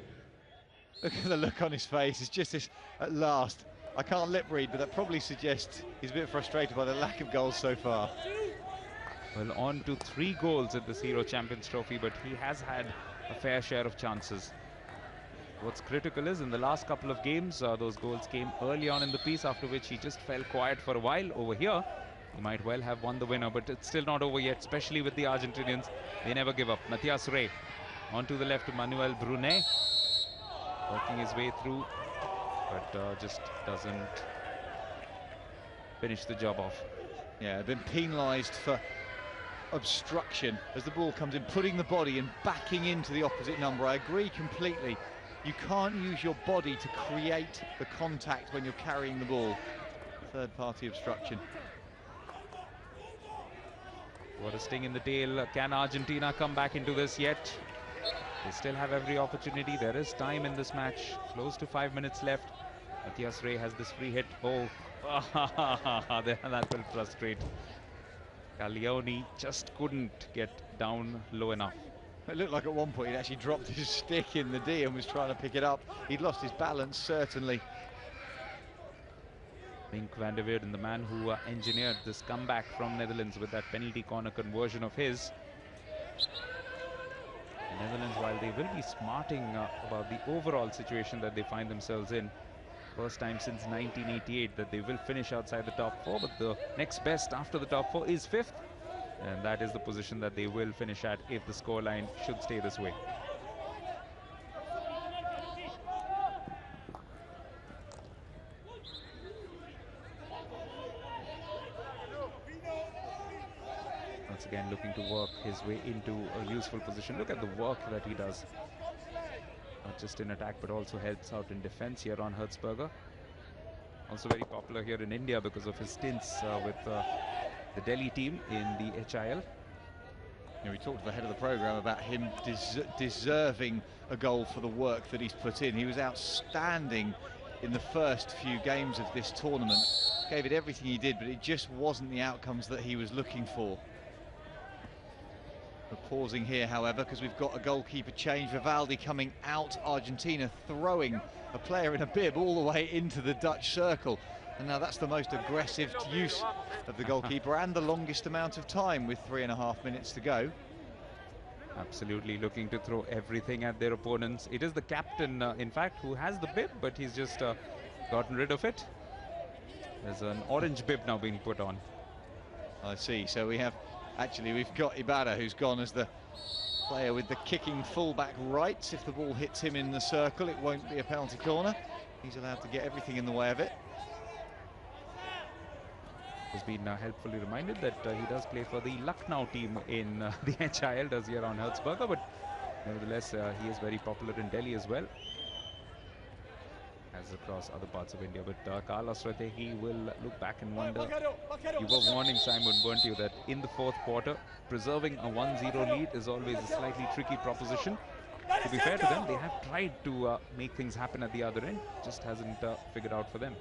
Look at the look on his face. It's just this, at last. I can't lip read, but that probably suggests he's a bit frustrated by the lack of goals so far. Well, on to 3 goals at this Hero Champions Trophy, but he has had a fair share of chances. What's critical is in the last couple of games, those goals came early on in the piece, after which he just fell quiet for a while. Over here, he might well have won the winner, but it's still not over yet, especially with the Argentinians. They never give up. Matthias Rey onto the left to Manuel Brunet, working his way through, but just doesn't finish the job off. Yeah, been penalised for obstruction as the ball comes in, putting the body and backing into the opposite number. I agree completely. You can't use your body to create the contact when you're carrying the ball. Third party obstruction. What a sting in the tail. Can Argentina come back into this yet? They still have every opportunity. There is time in this match. Close to 5 minutes left. Matthias Rey has this free hit. Oh, that will frustrate. Caglioni just couldn't get down low enough. It looked like at one point he'd actually dropped his stick in the D and was trying to pick it up. He'd lost his balance, certainly. Mink van der Weerden, the man who engineered this comeback from Netherlands with that penalty corner conversion of his. The Netherlands, while they will be smarting about the overall situation that they find themselves in, first time since 1988 that they will finish outside the top 4, but the next best after the top 4 is 5th, and that is the position that they will finish at if the scoreline should stay this way. Once again looking to work his way into a useful position. Look at the work that he does. Not just in attack but also helps out in defense here on Hertzberger. Also very popular here in India because of his stints with the Delhi team in the HIL. Yeah, we talked to the head of the programme about him deserving a goal for the work that he's put in. He was outstanding in the first few games of this tournament. Gave it everything he did, but it just wasn't the outcomes that he was looking for. We're pausing here, however, because we've got a goalkeeper change. Vivaldi coming out, Argentina throwing a player in a bib all the way into the Dutch circle. And now that's the most aggressive use of the goalkeeper and the longest amount of time with 3.5 minutes to go. Absolutely looking to throw everything at their opponents. It is the captain, in fact, who has the bib, but he's just gotten rid of it. There's an orange bib now being put on. I see. So we've got Ibarra, who's gone as the player with the kicking fullback rights. If the ball hits him in the circle, it won't be a penalty corner. He's allowed to get everything in the way of it. Has been helpfully reminded that he does play for the Lucknow team in the HIL, does here on Hertzberger, but nevertheless he is very popular in Delhi as well as across other parts of India. But Carlos Ratehi will look back and wonder. You were warning, Simon, weren't you, that in the fourth quarter preserving a 1-0 lead is always a slightly tricky proposition. To be fair to them, they have tried to make things happen at the other end, just hasn't figured out for them.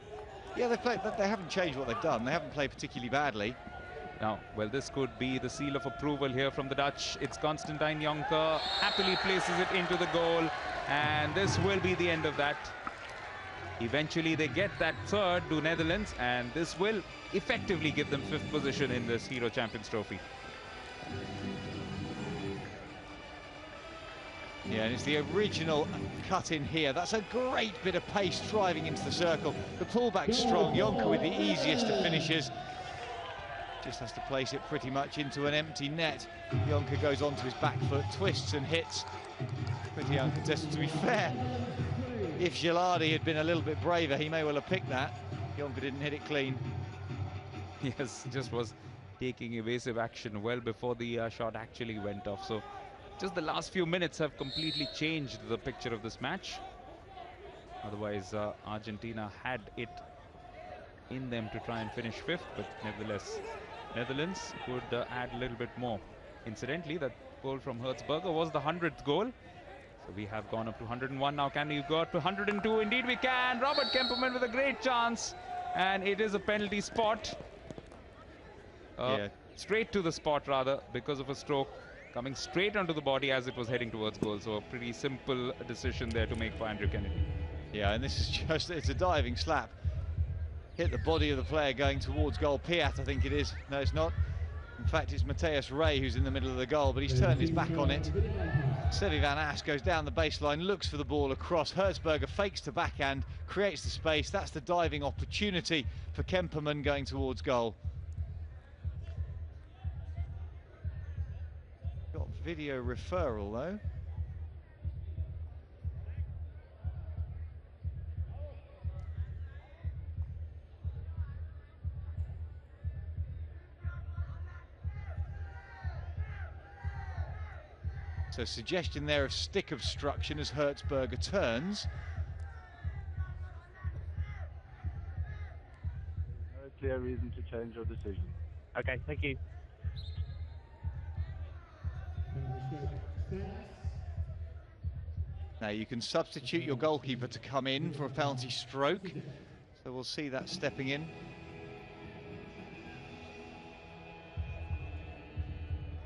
Yeah, they haven't changed what they've done. They haven't played particularly badly. Now, well, this could be the seal of approval here from the Dutch. It's Constantijn Jonker, happily places it into the goal, and this will be the end of that. Eventually, they get that third to Netherlands, and this will effectively give them 5th position in this Hero Champions Trophy. Yeah, and it's the original cut in here. That's a great bit of pace driving into the circle. The pullback's strong. Jonker with the easiest of finishes. Just has to place it pretty much into an empty net. Jonker goes onto his back foot, twists and hits. Pretty uncontested. To be fair, if Gilardi had been a little bit braver, he may well have picked that. Jonker didn't hit it clean. Yes, just was taking evasive action well before the shot actually went off. So just the last few minutes have completely changed the picture of this match. Otherwise, Argentina had it in them to try and finish 5th, but nevertheless, Netherlands could add a little bit more. Incidentally, that goal from Hertzberger was the 100th goal. So we have gone up to 101 now. Can we go up to 102? Indeed we can. Robert Kemperman with a great chance, and it is a penalty spot. Straight to the spot rather, because of a stroke coming straight onto the body as it was heading towards goal. So a pretty simple decision there to make for Andrew Kennedy. Yeah, and this is just, it's a diving slap. Hit the body of the player going towards goal. Piat, I think it is. No, it's not. In fact, it's Mateus Ray who's in the middle of the goal, but he's turned his back on it. Sevi van As goes down the baseline, looks for the ball across. Hertzberger fakes to backhand, creates the space. That's the diving opportunity for Kemperman going towards goal. Got video referral though. So suggestion there of stick obstruction as Hertzberger turns. No clear reason to change your decision. Okay, thank you. Now you can substitute your goalkeeper to come in for a penalty stroke. So we'll see that stepping in.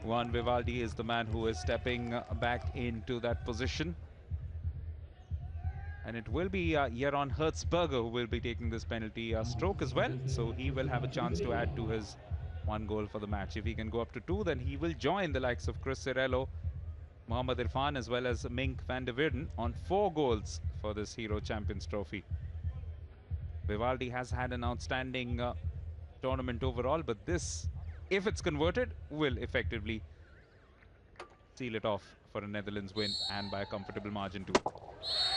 Juan Vivaldi is the man who is stepping back into that position. And it will be Jeroen Hertzberger who will be taking this penalty stroke as well. So he will have a chance to add to his 1 goal for the match. If he can go up to 2, then he will join the likes of Chris Cirello Mohamed Irfan as well as Mink van der Weerden on 4 goals for this Hero Champions Trophy. Vivaldi has had an outstanding tournament overall, but this, if it's converted, will effectively seal it off for a Netherlands win, and by a comfortable margin too.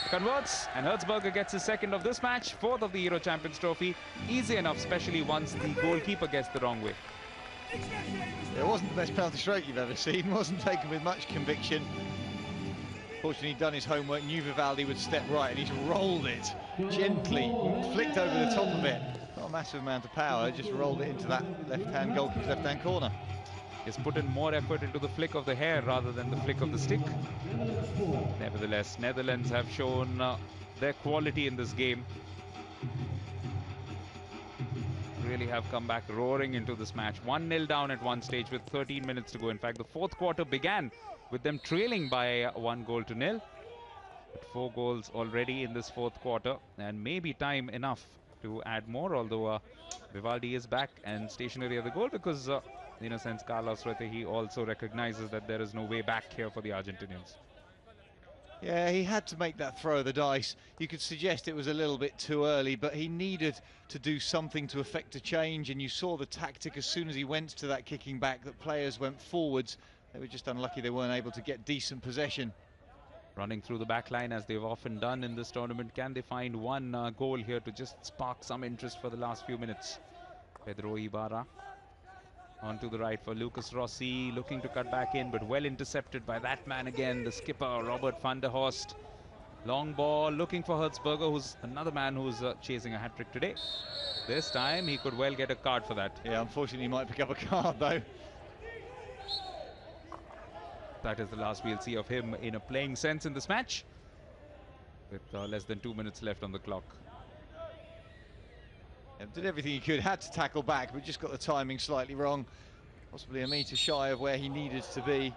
Converts, and Hertzberger gets his second of this match, 4th of the Euro Champions Trophy. Easy enough, especially once the goalkeeper gets the wrong way. It wasn't the best penalty stroke you've ever seen, wasn't taken with much conviction. Fortunately, he'd done his homework, knew Vivaldi would step right, and he's rolled it gently, flicked over the top of it. Not a massive amount of power, just rolled it into that left-hand goalkeeper's left-hand corner. He's put in more effort into the flick of the hair rather than the flick of the stick. Nevertheless, Netherlands have shown their quality in this game. Really have come back roaring into this match. 1-0 down at one stage with 13 minutes to go. In fact, the 4th quarter began with them trailing by 1-0. But 4 goals already in this 4th quarter, and maybe time enough to add more, although Vivaldi is back and stationary at the goal because in a sense Carlos Retehi also recognizes that there is no way back here for the Argentinians. Yeah, he had to make that throw of the dice. You could suggest it was a little bit too early, but he needed to do something to effect a change, and you saw the tactic as soon as he went to that kicking back, that players went forwards. They were just unlucky they weren't able to get decent possession. Running through the back line as they've often done in this tournament. Can they find one goal here to just spark some interest for the last few minutes? Pedro Ibarra onto the right for Lucas Rossi, looking to cut back in, but well intercepted by that man again, the skipper, Robert van der Horst. Long ball, looking for Hertzberger, who's another man who's chasing a hat-trick today. This time, he could well get a card for that. Yeah, unfortunately, he might pick up a card, though. That is the last we'll see of him in a playing sense in this match, with less than 2 minutes left on the clock. Did everything he could, had to tackle back, but just got the timing slightly wrong. Possibly a metre shy of where he needed to be.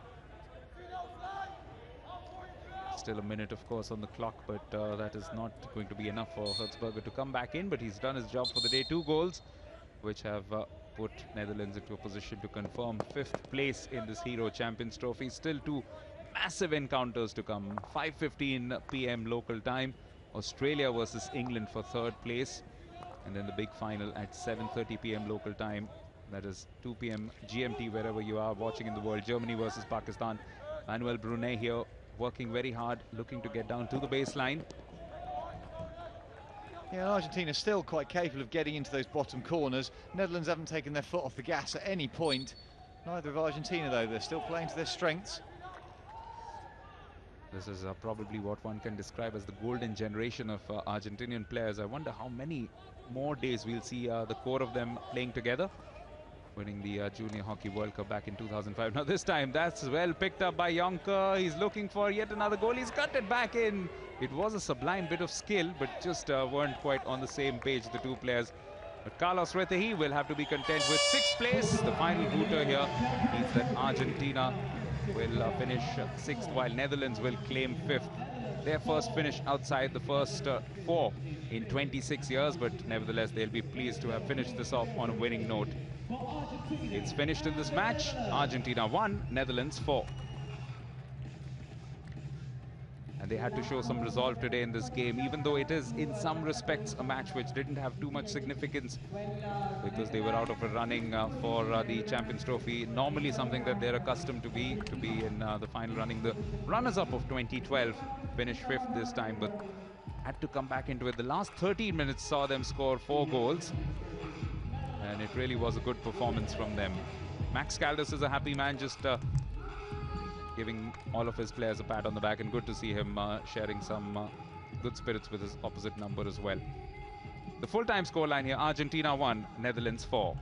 Still a minute, of course, on the clock, but that is not going to be enough for Hertzberger to come back in, but he's done his job for the day. 2 goals, which have put Netherlands into a position to confirm 5th place in this Hero Champions Trophy. Still 2 massive encounters to come. 5:15 p.m. local time. Australia versus England for 3rd place. And then the big final at 7:30 p.m. local time. That is 2 p.m. GMT, wherever you are watching in the world. Germany versus Pakistan. Manuel Brunet here working very hard, looking to get down to the baseline. Yeah, Argentina still quite capable of getting into those bottom corners. Netherlands haven't taken their foot off the gas at any point. Neither of Argentina, though. They're still playing to their strengths. This is probably what one can describe as the golden generation of Argentinian players. I wonder how many more days we'll see the core of them playing together, winning the Junior Hockey World Cup back in 2005. Now this time, that's well picked up by Jonker. He's looking for yet another goal. He's got it back in. It was a sublime bit of skill, but just weren't quite on the same page, the 2 players. But Carlos Retehi will have to be content with 6th place. The final booter here means that Argentina will finish 6th, while Netherlands will claim 5th. Their first finish outside the first 4 in 26 years, but nevertheless they'll be pleased to have finished this off on a winning note. It's finished in this match. Argentina 1, Netherlands 4. And they had to show some resolve today in this game, even though it is in some respects a match which didn't have too much significance because they were out of a running for the Champions Trophy. Normally something that they're accustomed to be in the final running. The runners-up of 2012 finished 5th this time, but had to come back into it. The last 13 minutes saw them score 4 goals, and it really was a good performance from them. Max Caldas is a happy man, just giving all of his players a pat on the back, and good to see him sharing some good spirits with his opposite number as well. The full-time scoreline here: Argentina 1, Netherlands 4.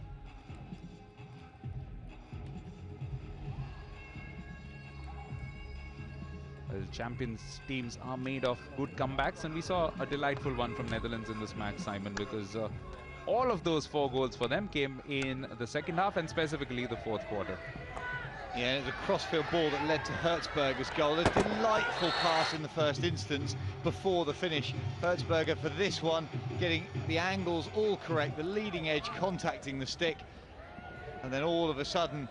Well, champions teams are made of good comebacks, and we saw a delightful one from Netherlands in this match, Simon, because all of those 4 goals for them came in the second half, and specifically the 4th quarter. Yeah, it was a crossfield ball that led to Hertzberger's goal. A delightful pass in the first instance before the finish. Hertzberger for this one, getting the angles all correct, the leading edge contacting the stick. And then all of a sudden,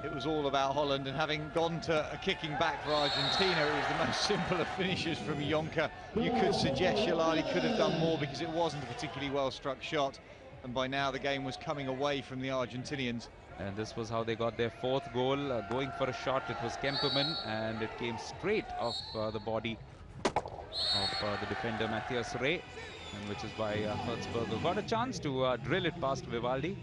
it was all about Holland, and having gone to a kicking back for Argentina, it was the most simple of finishes from Jonker. You could suggest Shalali could have done more because it wasn't a particularly well-struck shot, and by now the game was coming away from the Argentinians. And this was how they got their fourth goal. Going for a shot, it was Kemperman, and it came straight off the body of the defender Matthias Ray, and which is why Hertzberger got a chance to drill it past Vivaldi.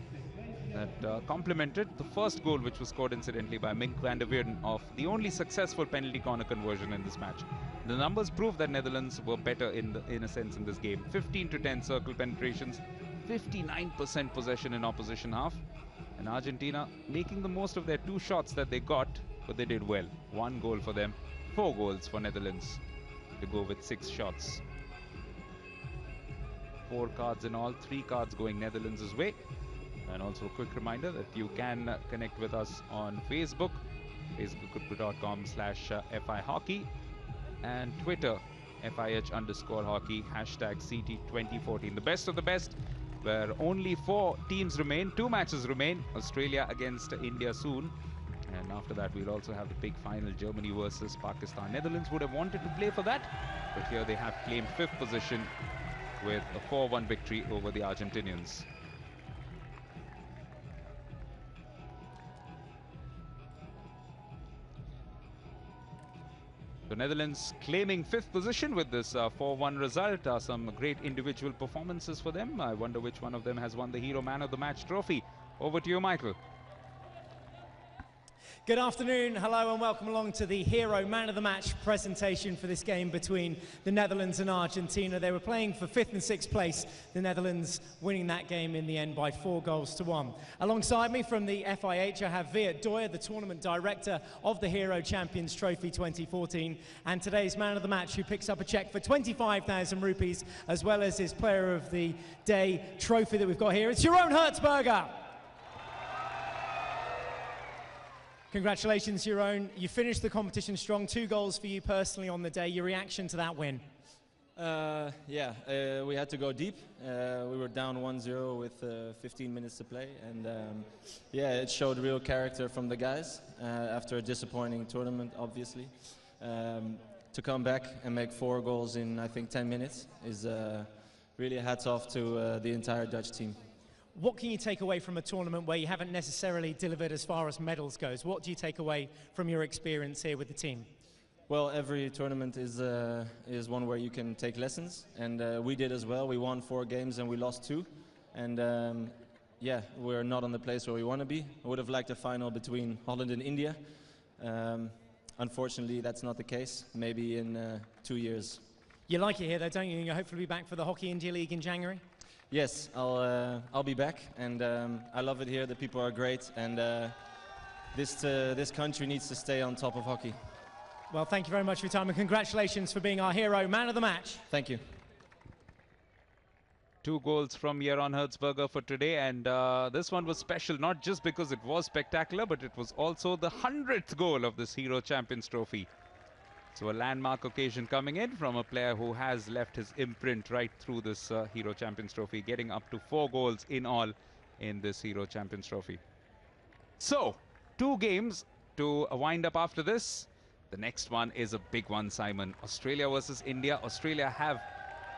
That complemented the first goal, which was scored incidentally by Mink van der Weerden, of the only successful penalty corner conversion in this match. The numbers prove that Netherlands were better in a sense in this game. 15 to 10 circle penetrations, 59% possession in opposition half, and Argentina making the most of their 2 shots that they got, but they did well. 1 goal for them, 4 goals for Netherlands to go with 6 shots. 4 cards in all, 3 cards going Netherlands' way. And also a quick reminder that you can connect with us on Facebook, facebook.com/FIHockey, and Twitter, FIH_hockey, #CT2014. The best of the best, where only 4 teams remain, 2 matches remain, Australia against India soon. And after that, we'll also have the big final, Germany versus Pakistan. Netherlands would have wanted to play for that, but here they have claimed 5th position with a 4-1 victory over the Argentinians. The Netherlands claiming 5th position with this 4-1 result. Some great individual performances for them. I wonder which one of them has won the Hero Man of the Match trophy. Over to you, Michael. Good afternoon, hello and welcome along to the Hero Man of the Match presentation for this game between the Netherlands and Argentina. They were playing for 5th and 6th place, the Netherlands winning that game in the end by 4 goals to 1. Alongside me from the FIH, I have Viet Doyer, the tournament director of the Hero Champions Trophy 2014, and today's Man of the Match, who picks up a cheque for 25,000 rupees, as well as his Player of the Day trophy that we've got here. It's Jeroen Hertzberger. Congratulations, Jeroen. You finished the competition strong. 2 goals for you personally on the day. Your reaction to that win? We had to go deep. We were down 1-0 with 15 minutes to play. And it showed real character from the guys after a disappointing tournament, obviously. To come back and make 4 goals in, I think, 10 minutes is really a hats off to the entire Dutch team. What can you take away from a tournament where you haven't necessarily delivered as far as medals goes? What do you take away from your experience here with the team? Well, every tournament is one where you can take lessons, and we did as well. We won 4 games and we lost 2, and we're not on the place where we want to be. I would have liked a final between Holland and India. Unfortunately, that's not the case. Maybe in 2 years. You like it here, though, don't you? You'll hopefully be back for the Hockey India League in January. Yes, I'll be back, and I love it here. The people are great, and this country needs to stay on top of hockey. Well, thank you very much for your time, and congratulations for being our Hero Man of the Match. Thank you. 2 goals from Jeroen Hertzberger for today, and this one was special, not just because it was spectacular, but it was also the 100th goal of this Hero Champions Trophy. So a landmark occasion coming in from a player who has left his imprint right through this Hero Champions Trophy, getting up to 4 goals in all in this Hero Champions Trophy. So, 2 games to wind up after this. The next one is a big one, Simon. Australia versus India. Australia have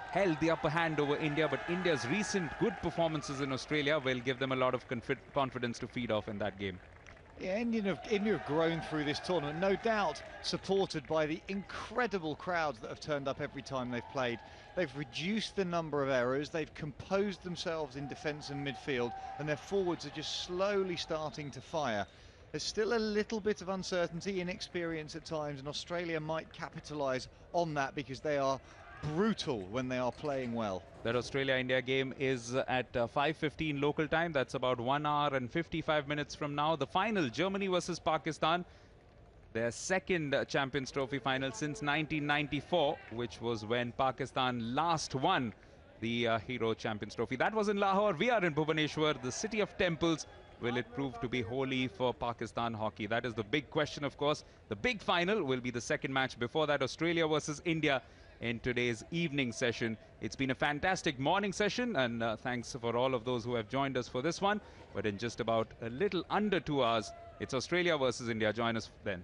held the upper hand over India, but India's recent good performances in Australia will give them a lot of confidence to feed off in that game. Yeah, India have grown through this tournament, no doubt supported by the incredible crowds that have turned up every time they've played. They've reduced the number of errors, they've composed themselves in defence and midfield, and their forwards are just slowly starting to fire. There's still a little bit of uncertainty, inexperience at times, and Australia might capitalise on that because they are brutal when they are playing well. That Australia-India game is at 5:15 local time. That's about 1 hour and 55 minutes from now. The final, Germany versus Pakistan. Their second Champions Trophy final since 1994, which was when Pakistan last won the Hero Champions Trophy. That was in Lahore. We are in Bhubaneswar, the city of temples. Will it prove to be holy for Pakistan hockey? That is the big question, of course. The big final will be the second match. Before that, Australia versus India in today's evening session. It's been a fantastic morning session, and thanks for all of those who have joined us for this one. But in just about a little under 2 hours, It's Australia versus India. Join us then.